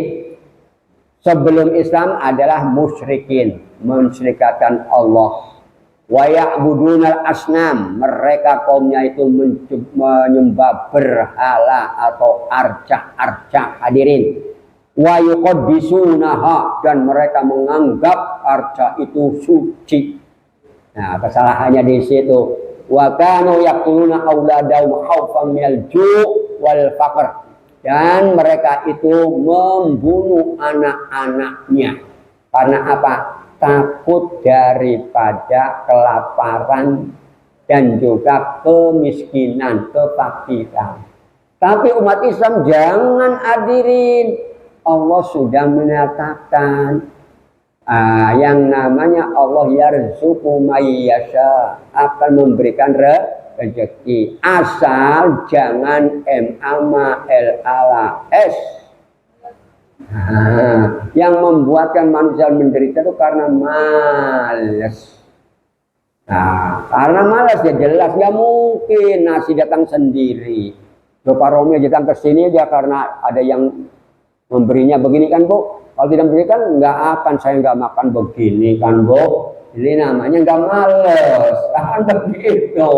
sebelum Islam adalah musyrikin, mensyirikatkan Allah. Wa ya'budunal asnam, mereka kaumnya itu menyembah berhala atau arca-arca hadirin. Wa yuqaddisunaha, dan mereka menganggap arca itu suci. Nah, kesalahannya di situ. Wa kanu yaqtuluna auladahum khaufan minal ju' wal faqr. Dan mereka itu membunuh anak-anaknya. Karena apa? Takut daripada kelaparan dan juga kemiskinan, kefakiran. Tapi umat Islam jangan hadirin. Allah sudah menyatakan yang namanya Allah yarzuqu may yasha, akan memberikan rezeki, asal jangan MAMALAS. Yang membuatkan manusia menderita itu karena malas. Nah, karena malas ya jelas nggak mungkin nasi datang sendiri. Bapak Romi datang ke sini dia karena ada yang memberinya begini kan Bu. Kalau tidak memberikan nggak akan saya nggak makan begini kan Bu. Ini namanya nggak males, kan begitu.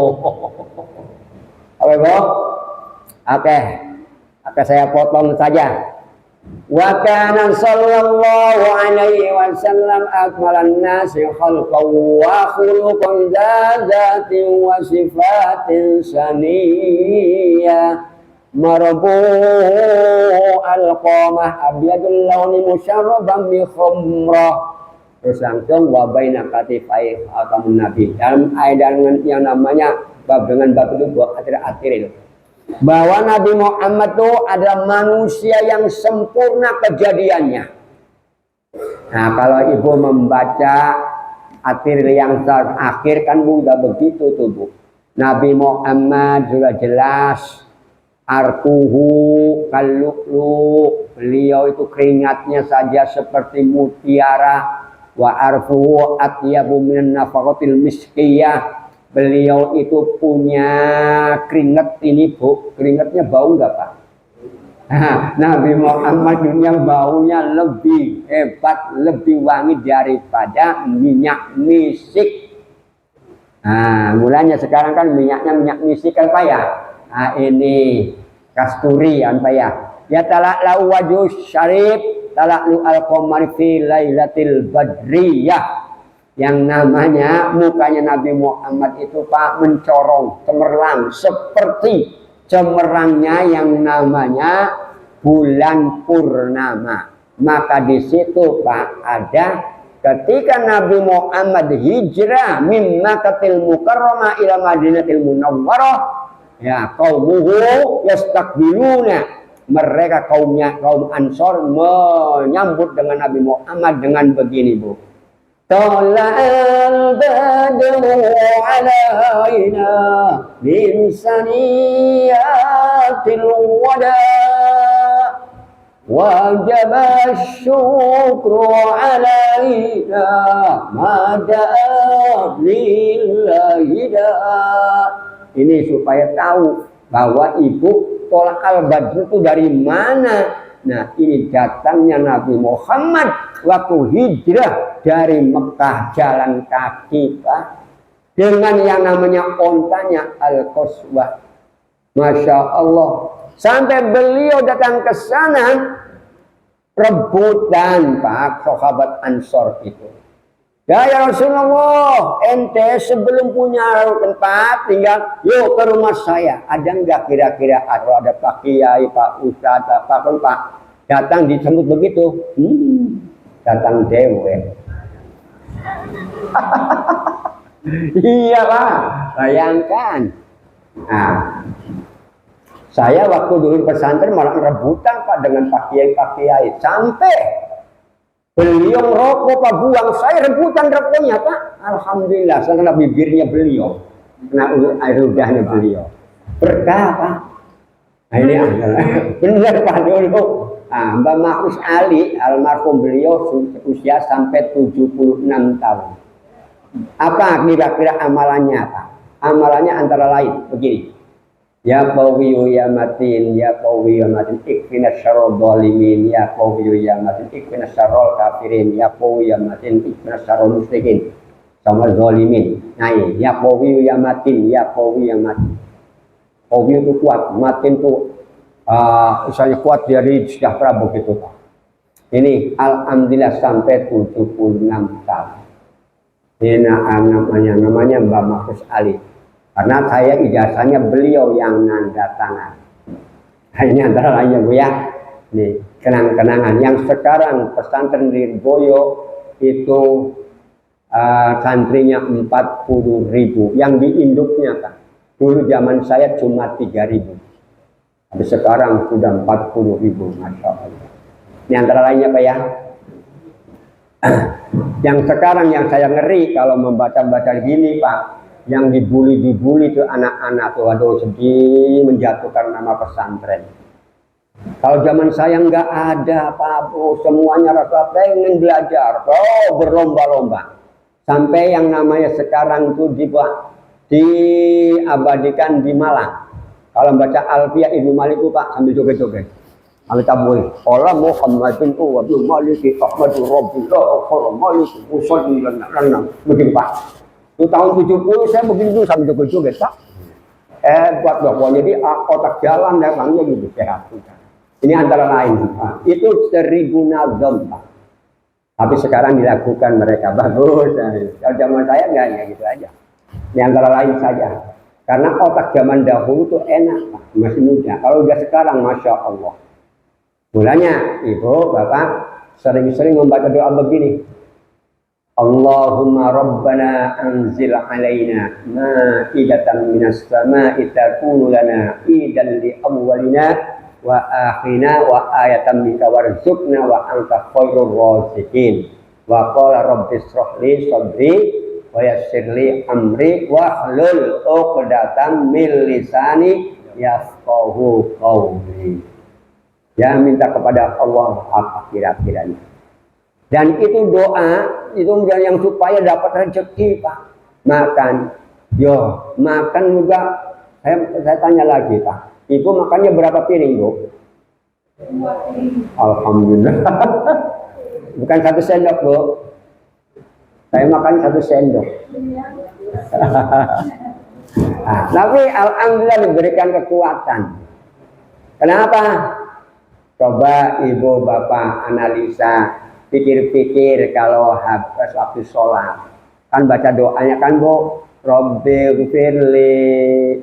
Oke Bu. Oke saya potong saja. Wa kana sallallahu alaihi wasallam akmalan nasi khalqan wa khuluqan zatin wa sifatin saniyah. Marbu al-qamah abyadul launi musyarraban bi khumrah. Terus langsung wa baina katifai khatamun nabi. Dalam ayat yang namanya bab dengan bab itu akhir-akhir itu. Bahwa Nabi Muhammad itu adalah manusia yang sempurna kejadiannya. Nah, kalau ibu membaca akhir yang terakhir kan Bu, udah begitu tuh Bu. Nabi Muhammad sudah jelas arkuhu kallu'lu, beliau itu keringatnya saja seperti mutiara. Wa arfuhu atyabu minan nafaqatil miskiyah, beliau itu punya keringat ini Bu, keringatnya bau nggak Pak? Nah, Nabi Muhammad dunia baunya lebih hebat, lebih wangi daripada minyak misik. Nah, mulanya sekarang kan minyaknya minyak misik kan Pak ya? Nah, ini kasturi kan Pak ya? Ya tala'lau wajhu syarif tala'lu al-qamari fi lailatil badriyah. Yang namanya mukanya Nabi Muhammad itu Pak mencorong, cemerlang seperti cemerlangnya yang namanya bulan purnama. Maka di situ Pak ada ketika Nabi Muhammad hijrah min Makkahil Mukarramah ila Madinatil Munawwarah, ya qaumuhu yastaqbiluna, mereka kaumnya kaum Ansor menyambut dengan Nabi Muhammad dengan begini, Bu. Tala'al badru alaina min saniyatil wada' wajib syukru alaina mada'a lillahi da'a. Ini supaya tahu bahwa ibu tolak al-badr itu dari mana. Nah, ini datangnya Nabi Muhammad waktu hijrah dari Mekah jalan kaki, Pak, dengan yang namanya ontanya Al-Qaswah. Masya Allah, sampai beliau datang ke sana rebutan, Pak, sahabat Ansor itu. Ya Rasulullah, ente sebelum punya tempat tinggal, yuk ke rumah saya. Ada enggak kira-kira ada Pak Kiai, Pak Ustadz, Pak datang disebut begitu? Datang dewe. Iya Pak, bayangkan. Nah, saya waktu dulu pesantren malah rebutan Pak dengan Pak Kiai sampai beliau rokok Pak buang, saya rebutan rokoknya Pak. Alhamdulillah, saya kena bibirnya beliau, kena air udahnya beliau. Berkah Pak. Nah ini benar Pak dulu. Nah, Mbak Mahfuz Ali, almarhum beliau usia sampai 76 tahun. Apa kira-kira amalannya Pak? Amalannya antara lain begini. Ya Qawiyu ya Matin, ya Qawiyu ya Matin, ikfina syarrul zalimin, ya Qawiyu ya Matin, ikfina syarrul kafirin, ya Qawiyu ya Matin, ikfina syarrul musyrikin, sama zalimin. Nah, ya Qawiyu ya Matin, ya Qawiyu ya Matin. Qawiyu itu kuat, Matin itu misalnya kuat dari sejahtera begitu. Ini alhamdulillah sampai 76 tahun. Ini namanya Mbak Mahfuz Ali. Karena saya ijazahnya beliau yang nanda tangan. Nah, ini antara lainnya Bu ya. Nih, kenang-kenangan. Yang sekarang pesantren di Boyo itu santrinya 40.000. Yang di induknya kan. Dulu zaman saya cuma 3.000. Tapi sekarang sudah 40.000. Masya Allah. Ini antara lainnya Pak ya. Yang sekarang yang saya ngeri kalau membaca-baca gini Pak. Yang dibully itu anak-anak tuh, aduh sedih, menjatuhkan nama pesantren. Kalau zaman saya nggak ada Pak Bu, semuanya rasa pengen belajar, berlomba-lomba. Sampai yang namanya sekarang tuh diabadikan di Malang. Kalau baca Alfiyah Ibnu Malik itu Pak sambil joget-joget. Sambil tabuh. Allah Muhammadin wa Ibnu Malik Ahmadur Rabbullah Malik usolli lana. Begitu Pak. Itu tahun 70 saya begitu sambil joget-joget Pak. Buat pokoknya jadi otak jalan datangnya gitu sehat. Ini antara lain Pak. Itu 1000 nazam Pak. Tapi sekarang dilakukan mereka bagus. Kalau zaman saya enggak gitu aja. Ini antara lain saja. Karena otak zaman dahulu itu enak Pak, masih muda. Kalau udah sekarang Masya Allah. Mulanya Ibu, Bapak sering-sering membaca doa begini. Allahumma rabbana anzil alaina ma'idatan minas sama'i takunu lana idan li awwalina wa akhirina wa ayatan minka warzuqna wa anta khairur raziqin. Wa qala rabbi shrah li sadri wa yassir li amri wa hlul 'uqdatam min lisani yafqahu qawli. Ya minta kepada Allah apa kira-kiranya. Dan itu doa, itu yang supaya dapat rezeki Pak. Makan. Makan juga. Saya tanya lagi Pak. Ibu makannya berapa piring Bu? Alhamdulillah. Bukan 1 sendok Bu. Saya makan 1 sendok. Nah, tapi alhamdulillah diberikan kekuatan. Kenapa? Coba Ibu Bapak analisa. Pikir-pikir kalau habis waktu sholat kan baca doanya kan Bu, Rabbi gfirli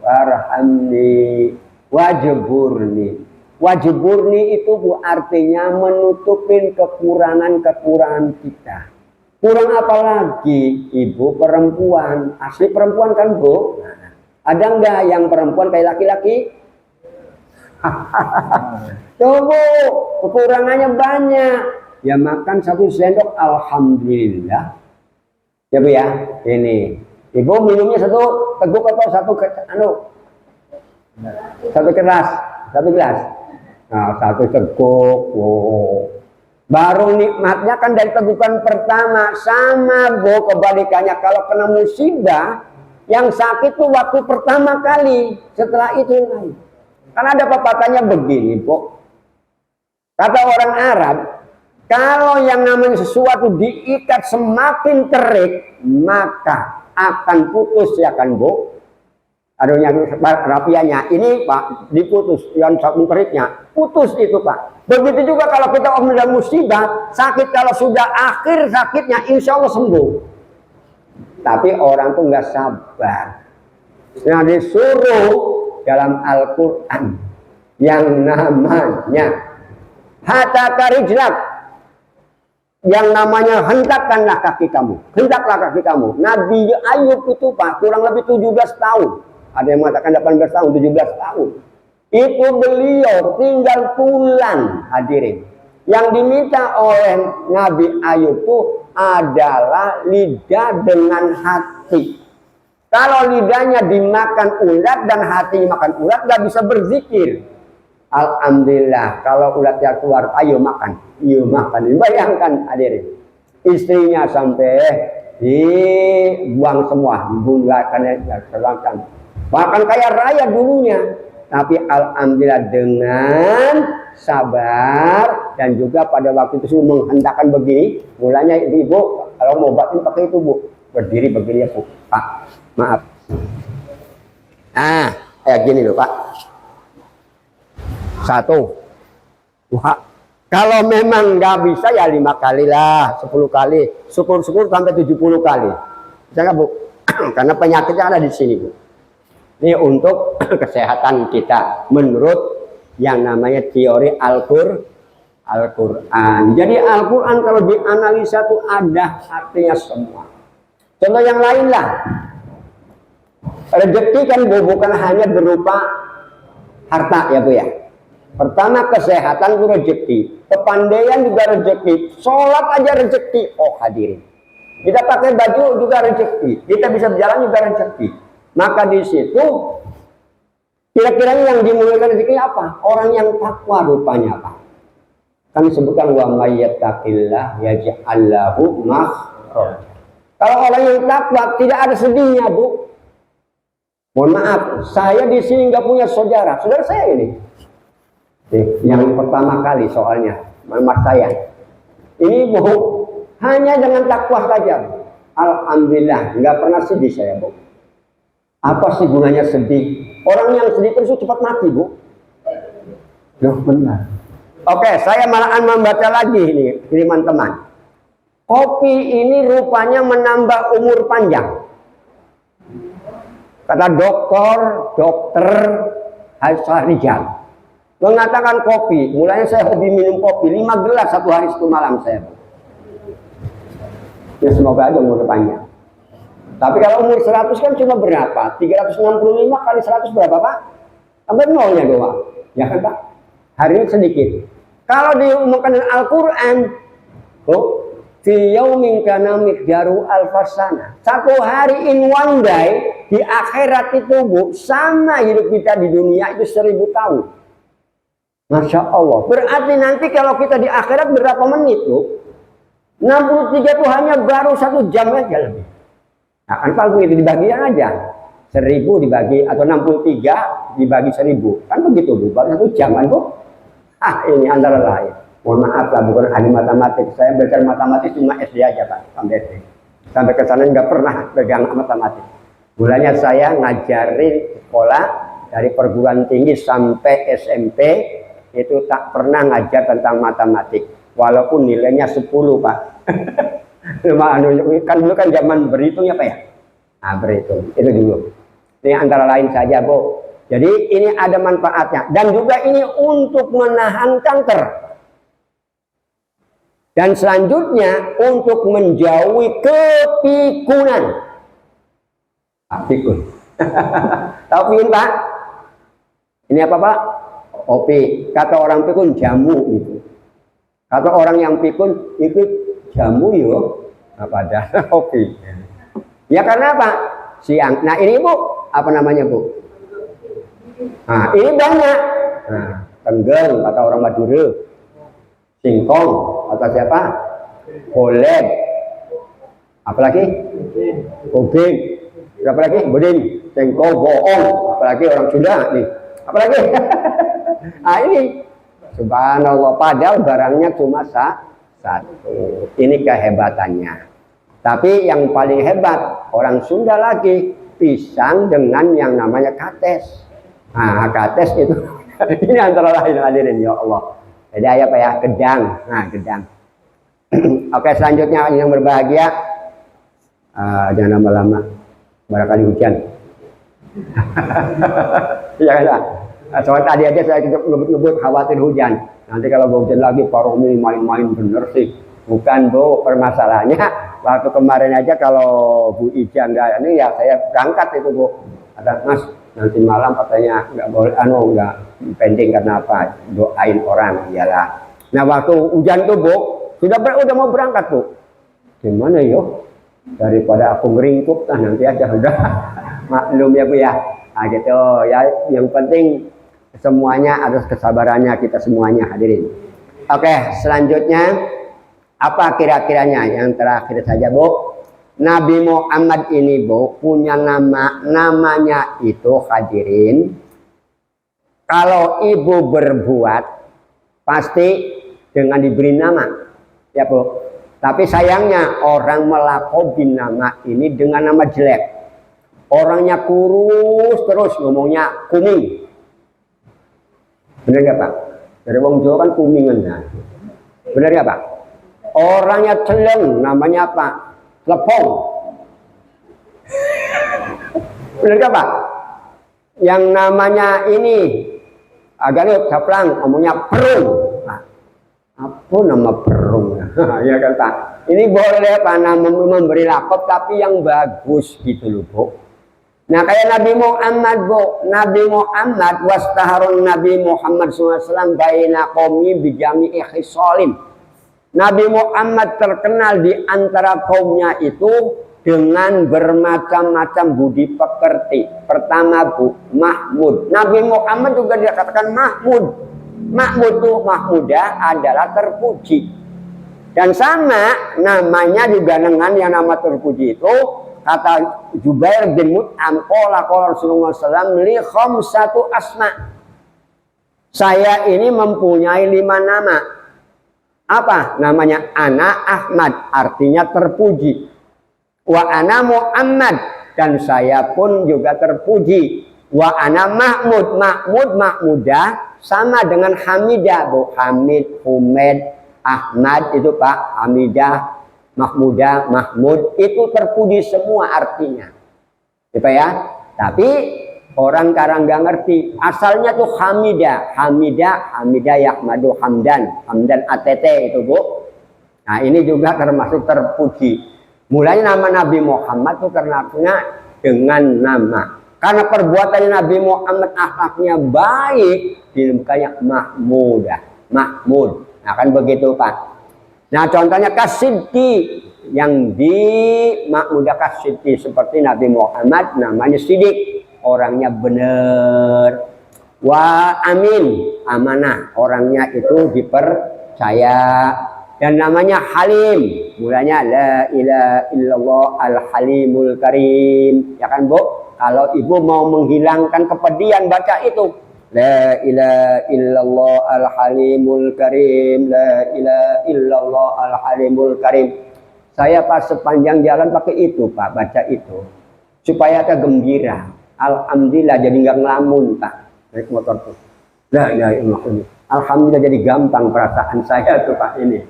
warhamni wajburni. Wajburni itu Bu artinya menutupin kekurangan-kekurangan kita. Kurang apa lagi? Ibu perempuan, asli perempuan kan Bu? Ada enggak yang perempuan kayak laki-laki? Coba kekurangannya banyak. Ya makan 1 sendok alhamdulillah. Ya Bu ya, ini. Ibu minumnya 1 teguk atau 1 keras, 1 gelas. Nah, 1 teguk. Wow. Baru nikmatnya kan dari tegukan pertama. Sama Bu kebalikannya kalau kena musibah, yang sakit tuh waktu pertama kali. Setelah itu lain. Kan ada pepatahnya begini Bu. Kata orang Arab, kalau yang namanya sesuatu diikat semakin terik, maka akan putus ya kan Bu. Aduhnya rapianya ini Pak diputus, yang satu teriknya putus itu Pak. Begitu juga kalau kita ada musibah, sakit kalau sudah akhir sakitnya insya Allah sembuh. Tapi orang tuh nggak sabar. Nah disuruh dalam Al-Quran yang namanya hataka rijlak, yang namanya hentakkanlah kaki kamu, hendaklah kaki kamu. Nabi Ayub itu Pak kurang lebih 17 tahun. Ada yang mengatakan 18 tahun, 17 tahun. Itu beliau tinggal pulang hadirin. Yang diminta oleh Nabi Ayub itu adalah lidah dengan hati. Kalau lidahnya dimakan ulat dan hatinya makan ulat, nggak bisa berzikir. Alhamdulillah, kalau ulatnya keluar, ayo makan. Ayo makan. Bayangkan hadirin. Istrinya sampai dibuang semua. Dibuang. Bahkan kaya raya dulunya. Tapi alhamdulillah dengan sabar dan juga pada waktu itu menghendakkan begini. Mulanya ibu kalau mau batin pakai itu Bu. Berdiri begini ya Bu. Pak, maaf. Kayak gini loh Pak. 1. Wah, kalau memang nggak bisa ya 5 kali lah, 10 kali. Syukur-syukur sampai 70 kali. Bisa nggak Bu? Karena penyakitnya ada di sini Bu. Ini untuk kesehatan kita menurut yang namanya teori Al-Quran. Jadi Al-Quran kalau dianalisa itu ada artinya semua. Contoh yang lain lah. Rezeki kan bukan hanya berupa harta ya Bu ya. Pertama kesehatan itu rezeki. Kepandaian juga rezeki. Sholat aja rezeki. Oh hadirin. Kita pakai baju juga rezeki. Kita bisa berjalan juga rezeki. Maka di situ kira-kira yang dimulaikan rezeki apa? Orang yang takwa rupanya apa? Kami sebutkan wa may yattaqillah yaj'al lahu makhraja. Kalau orang yang takwa tidak ada sedihnya Bu. Mohon maaf, saya di sini nggak punya saudara. Saudara saya ini. Yang pertama kali soalnya, mas saya. Ini Bu, hanya dengan takwa saja. Alhamdulillah, nggak pernah sedih saya Bu. Apa sih gunanya sedih? Orang yang sedih terus cepat mati Bu. Loh benar. Oke, saya malahan membaca lagi ini kiriman teman. Kopi ini rupanya menambah umur panjang. Kata dokter Hasarijal mengatakan kopi. Mulanya saya hobi minum kopi 5 gelas 1 hari 1 malam saya. Ya semoga aja umur panjang. Tapi kalau umur 100 kan cuma berapa? 365 kali 100 berapa Pak? Sampai nolnya doang. Ya kan Pak? Hari ini sedikit. Kalau diumumkan dalam Al-Quran, fi yaumin kana miqdaru alfasana. 1 hari in one day di akhirat itu Bu, sama hidup kita di dunia itu 1000 tahun. Masya Allah. Berarti nanti kalau kita di akhirat berapa menit Bu? 63 itu hanya baru 1 jam aja lebih. Nah, kan kalau itu dibagian aja 1000 dibagi atau 63 dibagi 1000 kan begitu Bu, baru 1 jam kan Bu. Ini antara lain. Mohon maaf lah bukan ahli matematik, saya belajar matematik cuma SD aja Pak, sampai SD. Sampai ke sana nggak pernah pegang matematik. Mulanya saya ngajarin sekolah dari perguruan tinggi sampai SMP itu tak pernah ngajar tentang matematik, walaupun nilainya 10 Pak. Kan dulu kan zaman berhitung ya Pak ya. Nah berhitung itu dulu. Ini antara lain saja, Bu. Jadi ini ada manfaatnya. Dan juga ini untuk menahan kanker. Dan selanjutnya untuk menjauhi kepikunan. Pikun. Tahu pikun, Pak? Ini apa, Pak? Kopi. Kata orang pikun jamu itu. Kata orang yang pikun itu jamu yo. Apa ada kopi. Ya karena apa? Siang. Nah ini Bu, apa namanya Bu? Nah ini banyak. Nah, tenggel kata orang Madura. Singkong kata siapa? Golek. Apalagi? Ubin. Apalagi? Budin. Singkong, bohong. Apalagi orang Sunda nih. Apalagi? Nah ini. Subhanallah. Padahal barangnya cuma satu. Ini kehebatannya. Tapi yang paling hebat orang Sunda lagi pisang dengan yang namanya kates. Nah kates itu ini antara lain hadirin ya Allah. Jadi apa ya, gedang. Nah gedang. Oke, selanjutnya yang berbahagia, jangan lama-lama, barangkali hujan. Ya kan? Soal tadi aja saya ngebut-ngebut khawatir hujan. Nanti kalau hujan lagi Pak Romi main-main bener sih. Bukan Bu, permasalahannya waktu kemarin aja kalau Bu Ija enggak ini ya saya berangkat itu Bu. Ada Mas nanti malam katanya nggak boleh nggak pending karena apa? Doain orang iyalah. Nah waktu hujan tuh Bu udah mau berangkat Bu. Gimana yo? Daripada aku ngeringkuk nanti aja udah maklum ya Bu ya. Nah gitu ya, yang penting semuanya harus kesabarannya kita semuanya hadirin. Oke, selanjutnya apa kira-kiranya yang terakhir saja Bu? Nabi Muhammad ini Bu punya namanya itu hadirin. Kalau ibu berbuat pasti dengan diberi nama ya Bu. Tapi sayangnya orang melakobi nama ini dengan nama jelek. Orangnya kurus terus ngomongnya kuming. Benar gak Pak? Dari wong Jawa kan kumingan ya. Benar gak Pak? Orangnya celeng namanya apa? Lepong. Benar gak Pak? Yang namanya ini agak caplang ngomongnya perung. Nah, apa nama perung? Ya kan Pak? Ini boleh Pak memberi lakop tapi yang bagus gitu loh Bu. Nah kayak Nabi Muhammad Bu, Nabi Muhammad wastaharun Nabi Muhammad SAW baina qaumi bijami'i khisalin. Nabi Muhammad terkenal di antara kaumnya itu dengan bermacam-macam budi pekerti. Pertama Bu, Mahmud. Nabi Muhammad juga dikatakan Mahmud. Mahmud itu Mahmudah adalah terpuji. Dan sama namanya juga dengan yang nama terpuji itu. Kata Jubair bin Mut'am, qala Rasulullah SAW li khamsatu asma. Saya ini mempunyai 5 nama. Apa namanya? Ana Ahmad, artinya terpuji. Wa ana Muhammad, dan saya pun juga terpuji. Wa ana Mahmud, Mahmudah sama dengan Hamidah Bu. Hamid, Humaid, Ahmad itu Pak, Hamidah, Mahmudah, Mahmud itu terpuji semua artinya. Gitu ya. Tapi orang sekarang nggak ngerti. Asalnya tuh Hamidah Yahmadu Hamdan ATT itu Bu. Nah ini juga termasuk terpuji. Mulai nama Nabi Muhammad itu karena dengan nama. Karena perbuatan Nabi Muhammad akhlaknya baik, dinamanya Mahmud. Nah kan begitu Pak. Nah contohnya kasiddi yang di Mahmudah kasiddi seperti Nabi Muhammad namanya Siddiq, orangnya benar. Wa amin, amanah, orangnya itu dipercaya. Dan namanya Halim, mulanya la ilaha illallah al halimul karim. Ya kan Bu? Kalau ibu mau menghilangkan kepedihan baca itu. La ilaha illallah al-halimul karim. La ilaha illallah al-halimul karim. Saya pas sepanjang jalan pakai itu Pak, baca itu. Supaya kita gembira. Alhamdulillah jadi nggak ngelamun Pak. Naik motor tuh. La ilaha illallah. Alhamdulillah jadi gampang perasaan saya tuh Pak ini.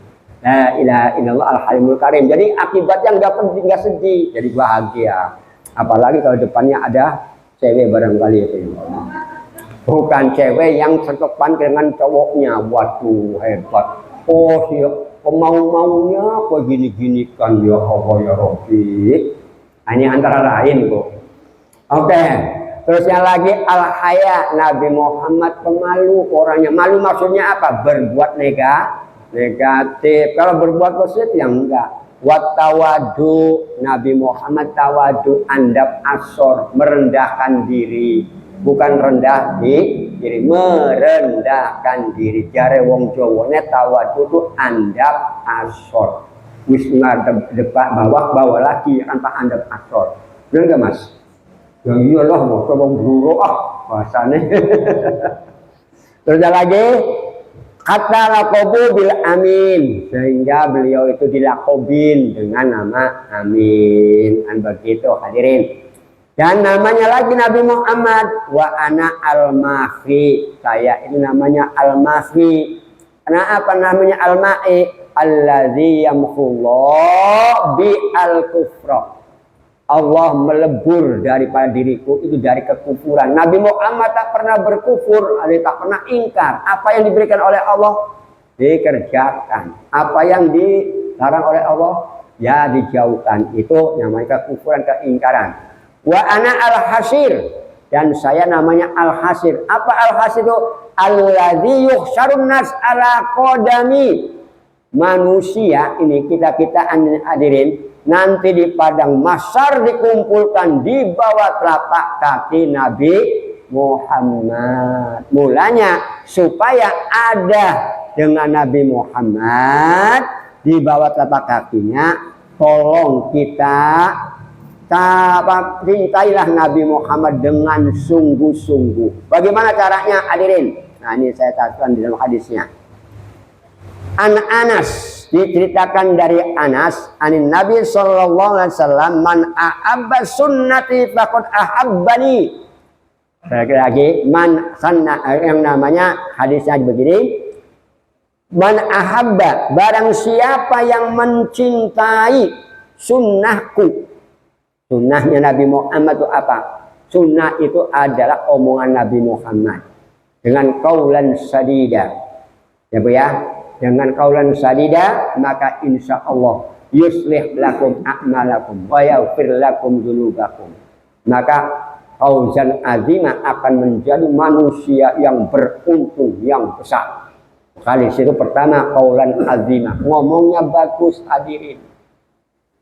La ilaha illallah al-halimul karim. Jadi akibatnya nggak sedih, jadi bahagia. Apalagi kalau depannya ada cewek barangkali itu. Bukan cewek yang sekepan dengan cowoknya. Waduh, hebat. Oh, ya, mau-maunya kok gini-gini kan, ya Allah ya Rabbi. Ini antara lain kok. Oke. Terus yang lagi al-haya, Nabi Muhammad pemalu, orangnya malu maksudnya apa? Berbuat negatif. Kalau berbuat positif yang enggak. Wattawadu, Nabi Muhammad tawadu, andap asor, merendahkan diri. Bukan rendah diri, merendahkan diri. Jare wong Jawane tawadu itu andap asor. Wis ngadep depan bawah lagi tanpa andap asor. Benar enggak, Mas? Ya iyalah, mau coba buru bahasanya. Terus lagi kata lakobu bil amin, sehingga beliau itu dilakobin dengan nama Amin. Dan begitu hadirin. Dan namanya lagi Nabi Muhammad wa ana al-mahri, saya ini namanya al-mahri. Karena apa namanya al-ma'i? Allazi yamkhullah bi al-kufra. Allah melebur daripada diriku itu dari kekufuran. Nabi Muhammad tak pernah berkufur, tak pernah ingkar. Apa yang diberikan oleh Allah dikerjakan. Apa yang dilarang oleh Allah ya dijauhkan. Itu namanya kekufuran, keingkaran. Wa ana al-hasir, dan saya namanya al-hasir. Apa al-hasir itu? Alladzi yuhsyarun nas ala qadami. Manusia ini kita hadirin nanti di padang mahsyar dikumpulkan di bawah telapak kaki Nabi Muhammad. Mulanya supaya ada dengan Nabi Muhammad di bawah telapak kakinya, tolong kita cintailah Nabi Muhammad dengan sungguh-sungguh. Bagaimana caranya hadirin? Nah ini saya catatkan di dalam hadisnya. Anas diceritakan dari Anas, anin Nabi sallallahu alaihi wasallam, man ahabba sunnati faqad ahabbani. Lagi man sanna, yang namanya hadisnya begini. Man ahabba, barang siapa yang mencintai sunnahku. Sunnahnya Nabi Muhammad itu apa? Sunnah itu adalah omongan Nabi Muhammad dengan kaulan sadida. Ya Bu ya, dengan kaulan sadida maka insya Allah yuslih lakum a'malakum wa yaghfir lakum dzunubakum. Maka fauzan azima akan menjadi manusia yang beruntung, yang besar. Kali itu pertama kaulan azima, ngomongnya bagus hadirin.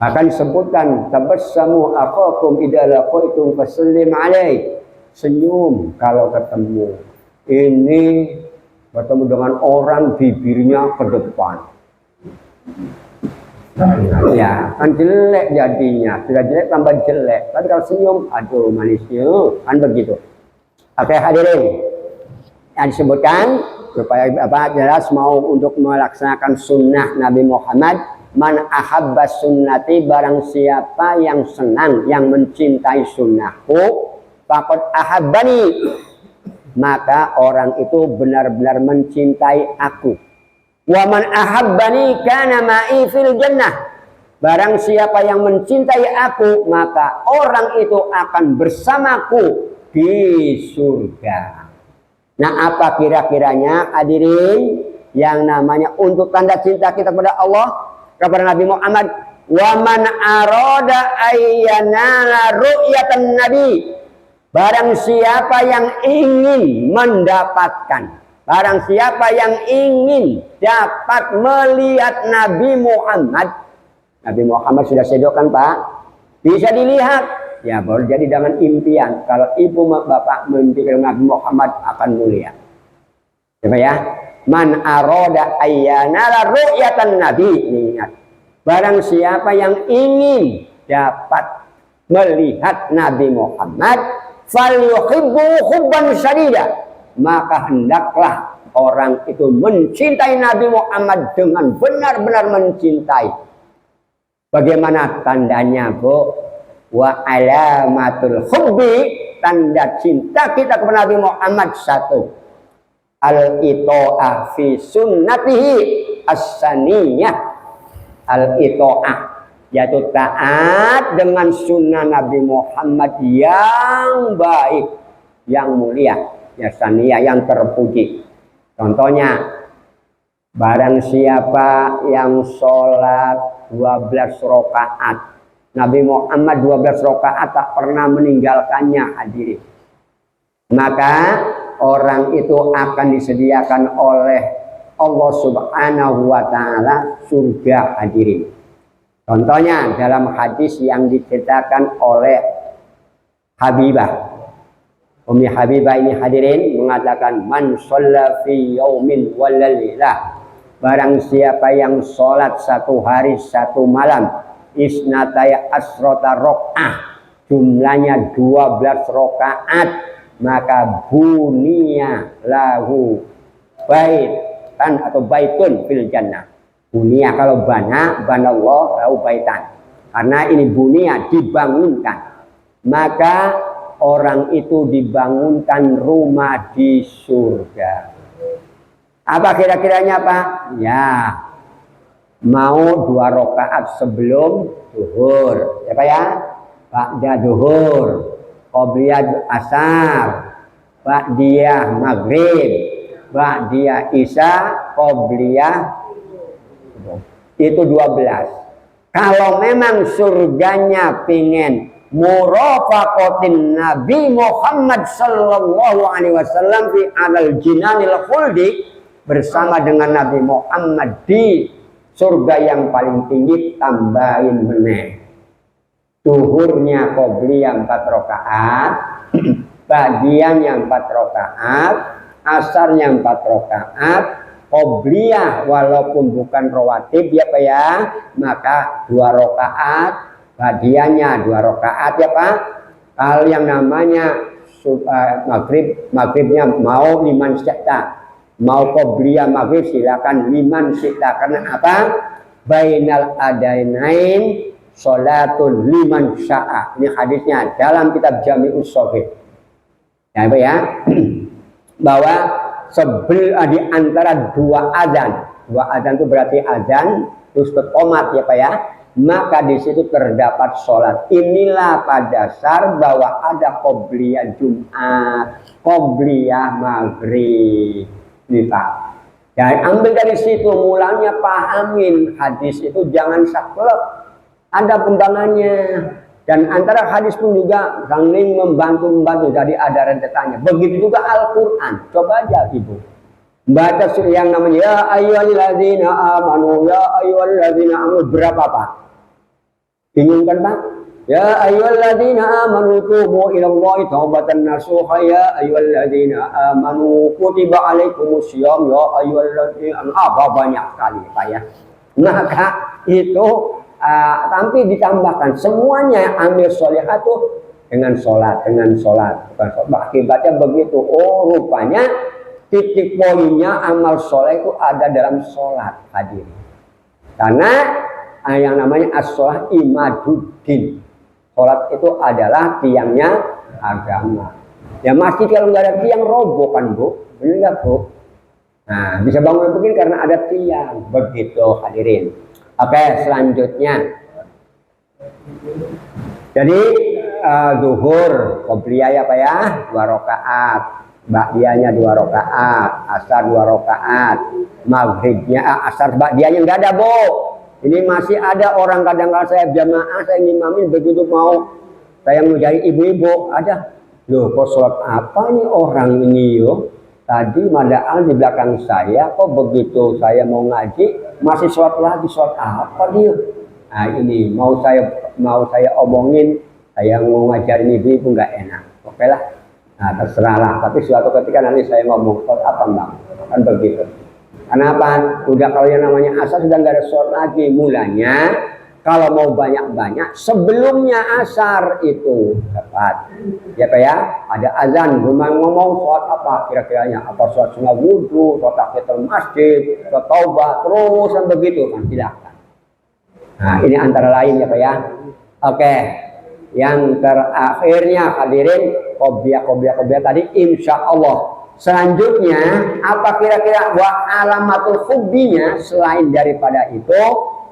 Akan disebutkan tabassamu akhakum idza laqaitum fasallim alaih. Senyum kalau ketemu. Ini bertemu dengan orang bibirnya ke depan. Ya, kan jelek jadinya. Sudah jelek tambah jelek. Tapi kalau senyum, aduh manisnya, kan begitu. Oke hadirin. Yang disebutkan supaya apa jelas mau untuk melaksanakan sunnah Nabi Muhammad. Man ahabba sunnati, barang siapa yang senang, yang mencintai sunnahku, faqad ahabbani, maka orang itu benar-benar mencintai aku. Wa man ahabbani kana ma'i fil jannah, barang siapa yang mencintai aku, maka orang itu akan bersamaku di surga. Nah apa kira-kiranya hadirin yang namanya untuk tanda cinta kita kepada Allah, kepada Nabi Muhammad? Wa man arada ayyana ru'yatan nabi, barang siapa yang ingin mendapatkan, barang siapa yang ingin dapat melihat Nabi Muhammad. Nabi Muhammad sudah sedokan Pak, bisa dilihat ya, baru jadi dengan impian. Kalau ibu bapak mimpikan Nabi Muhammad akan mulia. Coba ya, man arada ayyana ru'yatan nabi. Ingat, barang siapa yang ingin dapat melihat Nabi Muhammad, falyuhibbu hubban syadida, maka hendaklah orang itu mencintai Nabi Muhammad dengan benar-benar mencintai. Bagaimana tandanya Bu? Wa alamatul hubbi, tanda cinta kita kepada Nabi Muhammad satu, al-ito'ah fi sunnatihi as-saniyah. Al-ito'ah, yaitu taat dengan sunnah Nabi Muhammad yang baik, yang mulia, ya saniyah, yang terpuji. Contohnya, barang siapa yang sholat 12 rakaat, Nabi Muhammad 12 rakaat tak pernah meninggalkannya, hadirin. Maka orang itu akan disediakan oleh Allah Subhanahu wa Ta'ala surga, hadirin. Contohnya dalam hadis yang diceritakan oleh Habibah, Ummi Habibah ini, hadirin, mengatakan, man shalla fi yaumin wa lailah, barang siapa yang sholat satu hari satu malam, isnataya asrota rok'ah, jumlahnya 12 rakaat, maka bunia lahu baitan atau baitun fil jannah. Bunia kalau banallahu lahu baitan, karena ini bunia, dibangunkan, maka orang itu dibangunkan rumah di surga. Apa kira-kiranya, Pak? Ya, mau 2 rakaat sebelum zuhur, ya Pak ya, ba'da zuhur, qobliyah asar, ba'diyah maghrib, ba'diyah isya, qobliyah, itu 12. Kalau memang surganya pengen murafaqatin Nabi Muhammad sallallahu alaihi wasallam fi alal jinanil khuldi, bersama dengan Nabi Muhammad di surga yang paling tinggi, tambahin meneh. Zuhurnya qobliyah 4 rakaat, ba'diyahnya 4 rakaat, asarnya 4 rakaat, qobliyah walaupun bukan rawatib, ya Pak ya, maka 2 rakaat, ba'diyahnya 2 rakaat, ya Pak. Kalau yang namanya maghribnya mau liman syi'ta, mau qobliyah maghrib silakan liman syi'ta, karena apa? Bainal adainain sholatul liman sya'a. Ini hadisnya dalam kitab Jami'us Shaghir. Ya Pak ya. Bahwa di antara 2 azan itu berarti azan terus qomat, ya Pak ya, maka di situ terdapat sholat. Inilah pada dasar bahwa ada qobliyah Jumat, qobliyah maghrib, nih Pak. Dan ambil dari situ mulanya, pahamin hadis itu, jangan saklek, ada pembangannya. Dan antara hadis pun juga saling membantu, jadi ada rentetannya. Begitu juga Al-Quran. Coba aja Ibu baca yang namanya ya ayyuhalladzina amanu, ya ayyuhalladzina amanu, berapa Pak? Bingung kan Pak? Ya ayyuhalladzina amanu tubu ilallahi taubatan nasuha, ya ayyuhalladzina amanu kutiba alaikumusiyam, ya ayyuhalladzina amanu, banyak sekali Pak ya. Maka itu tapi ditambahkan semuanya amil sholihatu dengan sholat, bukan sholat. Akibatnya begitu. Oh, rupanya titik poinnya amal soleh itu ada dalam sholat, hadirin. Karena yang namanya as-sholah imaduddin, sholat itu adalah tiangnya agama. Ya masjid kalau nggak ada tiang roboh kan Bu, benar nggak Bu? Nah, bisa bangun begini karena ada tiang. Begitu hadirin. Oke, selanjutnya. Jadi zuhur qobliyah, ya Pak ya, 2 rakaat, ba'diyahnya 2 rakaat, asar 2 rakaat, maghribnya asar ba'diyahnya enggak ada Bu. Ini masih ada orang kadang-kadang saya jamaah, saya ngimamin, begitu mau saya menjadi ibu-ibu, ada loh, kok sholat apa nih orang ini yo? Tadi mada'al di belakang saya, kok begitu saya mau ngaji masih sholat lagi, sholat apa dia? Nah ini mau saya omongin, saya mau ngajarin ibu-ibu nggak enak, oke lah. Nah terserahlah, tapi suatu ketika nanti saya ngomong sholat apa Bang, kan begitu. Kenapa? Udah kalau yang namanya asar sudah nggak ada sholat lagi. Mulanya kalau mau banyak-banyak sebelumnya asar itu dapat, ya Pak ya, ada azan, rumah ngomong sholat apa kira-kiranya, apa sholat sunnah wudhu, sholat tahiyatul masjid, sholat taubah, terus dan begitu kan, silakan. Nah ini antara lain ya Pak ya. Oke, yang terakhirnya hadirin qobliyah tadi insya Allah. Selanjutnya apa kira-kira wa alamatul hubbinya selain daripada itu,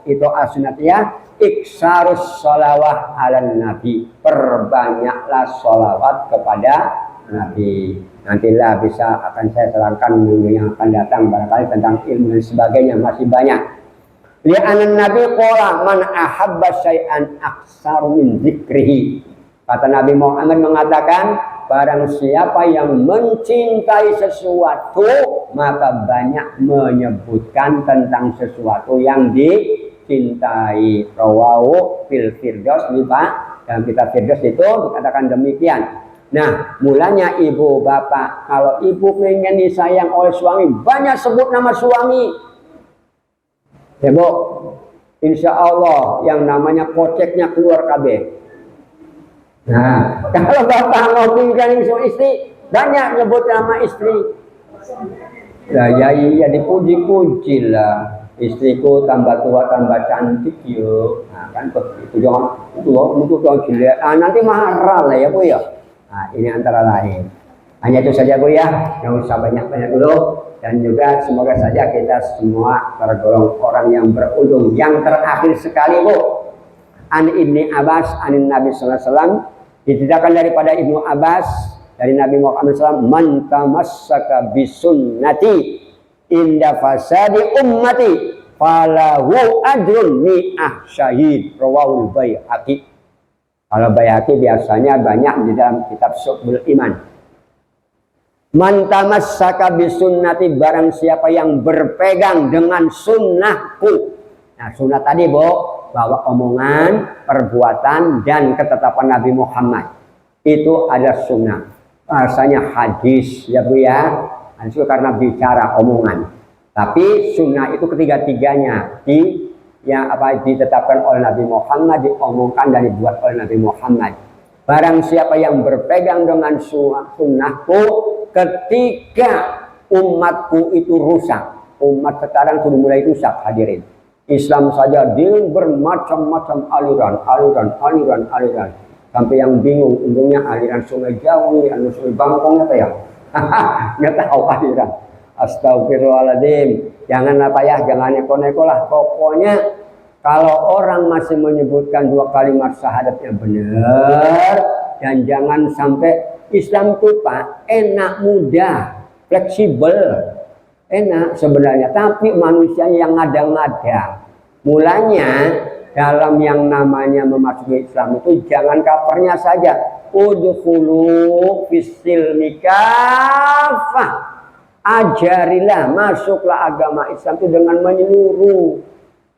itu as-sunnatiyah iksarus sholawat ala nabi, perbanyaklah sholawat kepada nabi. Nantilah bisa akan saya terangkan minggu yang akan datang barangkali tentang ilmu dan sebagainya, masih banyak. Li'anan nabi qala man ahabba syai'an aksaru min zikrihi. Kata Nabi Muhammad mengatakan, barang siapa yang mencintai sesuatu maka banyak menyebutkan tentang sesuatu yang dicintai. Rawahu fil firdaus liba, dalam kitab firdaus itu dikatakan demikian. Nah, mulanya ibu bapak, kalau ibu ingin disayang oleh suami, banyak sebut nama suami. Ya bu, insya Allah yang namanya koceknya keluar KB. Nah, kalau bapak mau pinggang istri, banyak nyebut nama istri. Nah, ya iya dipuji-puji lah. Istriku tambah tua tambah cantik yuk. Nah, kan begitu jangan itu jangan gila. Nanti marah lah ya bu ya. Nah, ini antara lain. Hanya itu saja bu ya. Yang usah banyak-banyak dulu. Dan juga semoga saja kita semua tergolong orang yang beruntung. Yang terakhir sekali bu, an Ibni Abbas anin Nabi Sallallahu Alaihi Wasallam, diceritakan daripada Ibnu Abbas dari Nabi Muhammad SAW, man tamassaka bisunnati inda fasadi ummati falahu ajrun mi'ah syahid. Rawahul Baihaqi. Kalau Baihaqi biasanya banyak di dalam kitab Syu'bul Iman. Man tamassaka bisunnati, barang siapa yang berpegang dengan sunnahku. Nah, sunnah tadi bu, bahwa omongan, perbuatan, dan ketetapan Nabi Muhammad itu ada sunnah. Rasanya hadis ya bu ya, itu karena bicara omongan. Tapi sunnah itu ketiga-tiganya ditetapkan oleh Nabi Muhammad, diomongkan dan dibuat oleh Nabi Muhammad. Barang siapa yang berpegang dengan sunnahku ketika umatku itu rusak. Umat sekarang sudah mulai rusak hadirin. Islam saja dengan bermacam-macam aliran. Sampai yang bingung, untungnya aliran Sungai Jawi, aliran Sungai Bangkong apa ya? Nggak tahu aliran. Astagfirullahaladzim. Jangan apa ya, jangan neko-neko lah. Pokoknya kalau orang masih menyebutkan dua kalimat syahadat yang benar, dan jangan sampai Islam itu Pak, enak, mudah, fleksibel. Enak sebenarnya, tapi manusia yang ngada-ngada. Mulanya dalam yang namanya memasuki Islam itu jangan kapernya saja. Udkhulu fis-silmi kafah. Ajarilah, masuklah agama Islam itu dengan menyeluruh.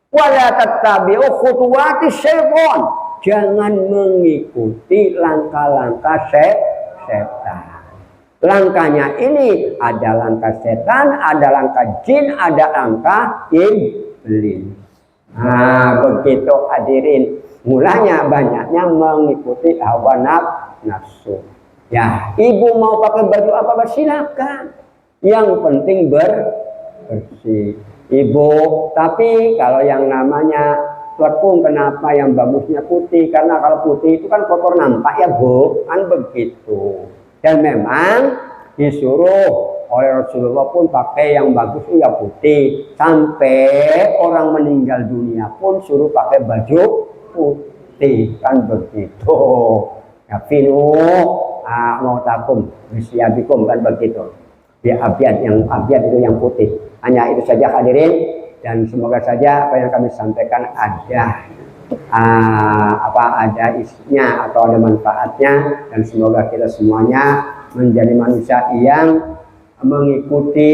Wala tattabi'u khutuwati syaitan. Jangan mengikuti langkah-langkah setan. Langkahnya ini ada langkah setan, ada langkah jin, ada langkah iblis. Nah, begitu hadirin. Mulanya banyaknya mengikuti hawa nafsu. Ya, ibu mau pakai baju apa silakan. Yang penting bersih. Ibu, tapi kalau yang namanya pun kenapa yang bagusnya putih? Karena kalau putih itu kan kotor nampak ya bu, kan begitu. Dan memang disuruh oleh Rasulullah pun pakai yang bagus itu ya putih. Sampai orang meninggal dunia pun suruh pakai baju putih. Kan begitu. Ya finu mautakum bisyabikum, kan begitu. Di abyad itu yang putih. Hanya itu saja hadirin. Dan semoga saja apa yang kami sampaikan ada ada isinya atau ada manfaatnya, dan semoga kita semuanya menjadi manusia yang mengikuti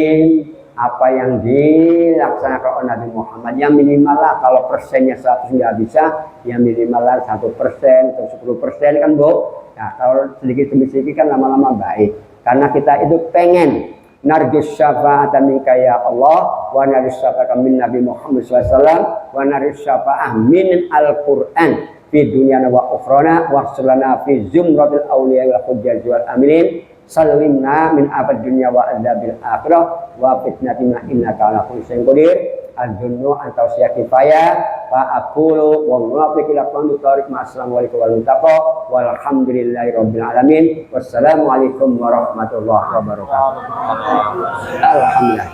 apa yang dilaksanakan oleh Nabi Muhammad. Yang minimal lah, kalau persennya 100 nggak bisa, ya minimal lah 1% atau 10% kan bu. Nah, kalau sedikit demi sedikit kan lama-lama baik, karena kita itu pengen narjus syafa'atan minka ya Allah, wa narjus syafa'atan min Nabi Muhammad SAW, wa narjus syafa'ah min Al-Quran fi dunyana wa ukhrana, wa sulana fi zumratil awliya wal hujjaj wal aminin, salimna min abad dunya wa adzabil akhirah, wa fitnatina innaka ala kulli syai'in qadir. Al-junnu atau kifaya fa aqulu wa muwafiq ila qawli tariq ma'assalam alaikum wal taqwa walhamdulillahi rabbil alamin. Wassalamualaikum warahmatullahi wabarakatuh. Alhamdulillah.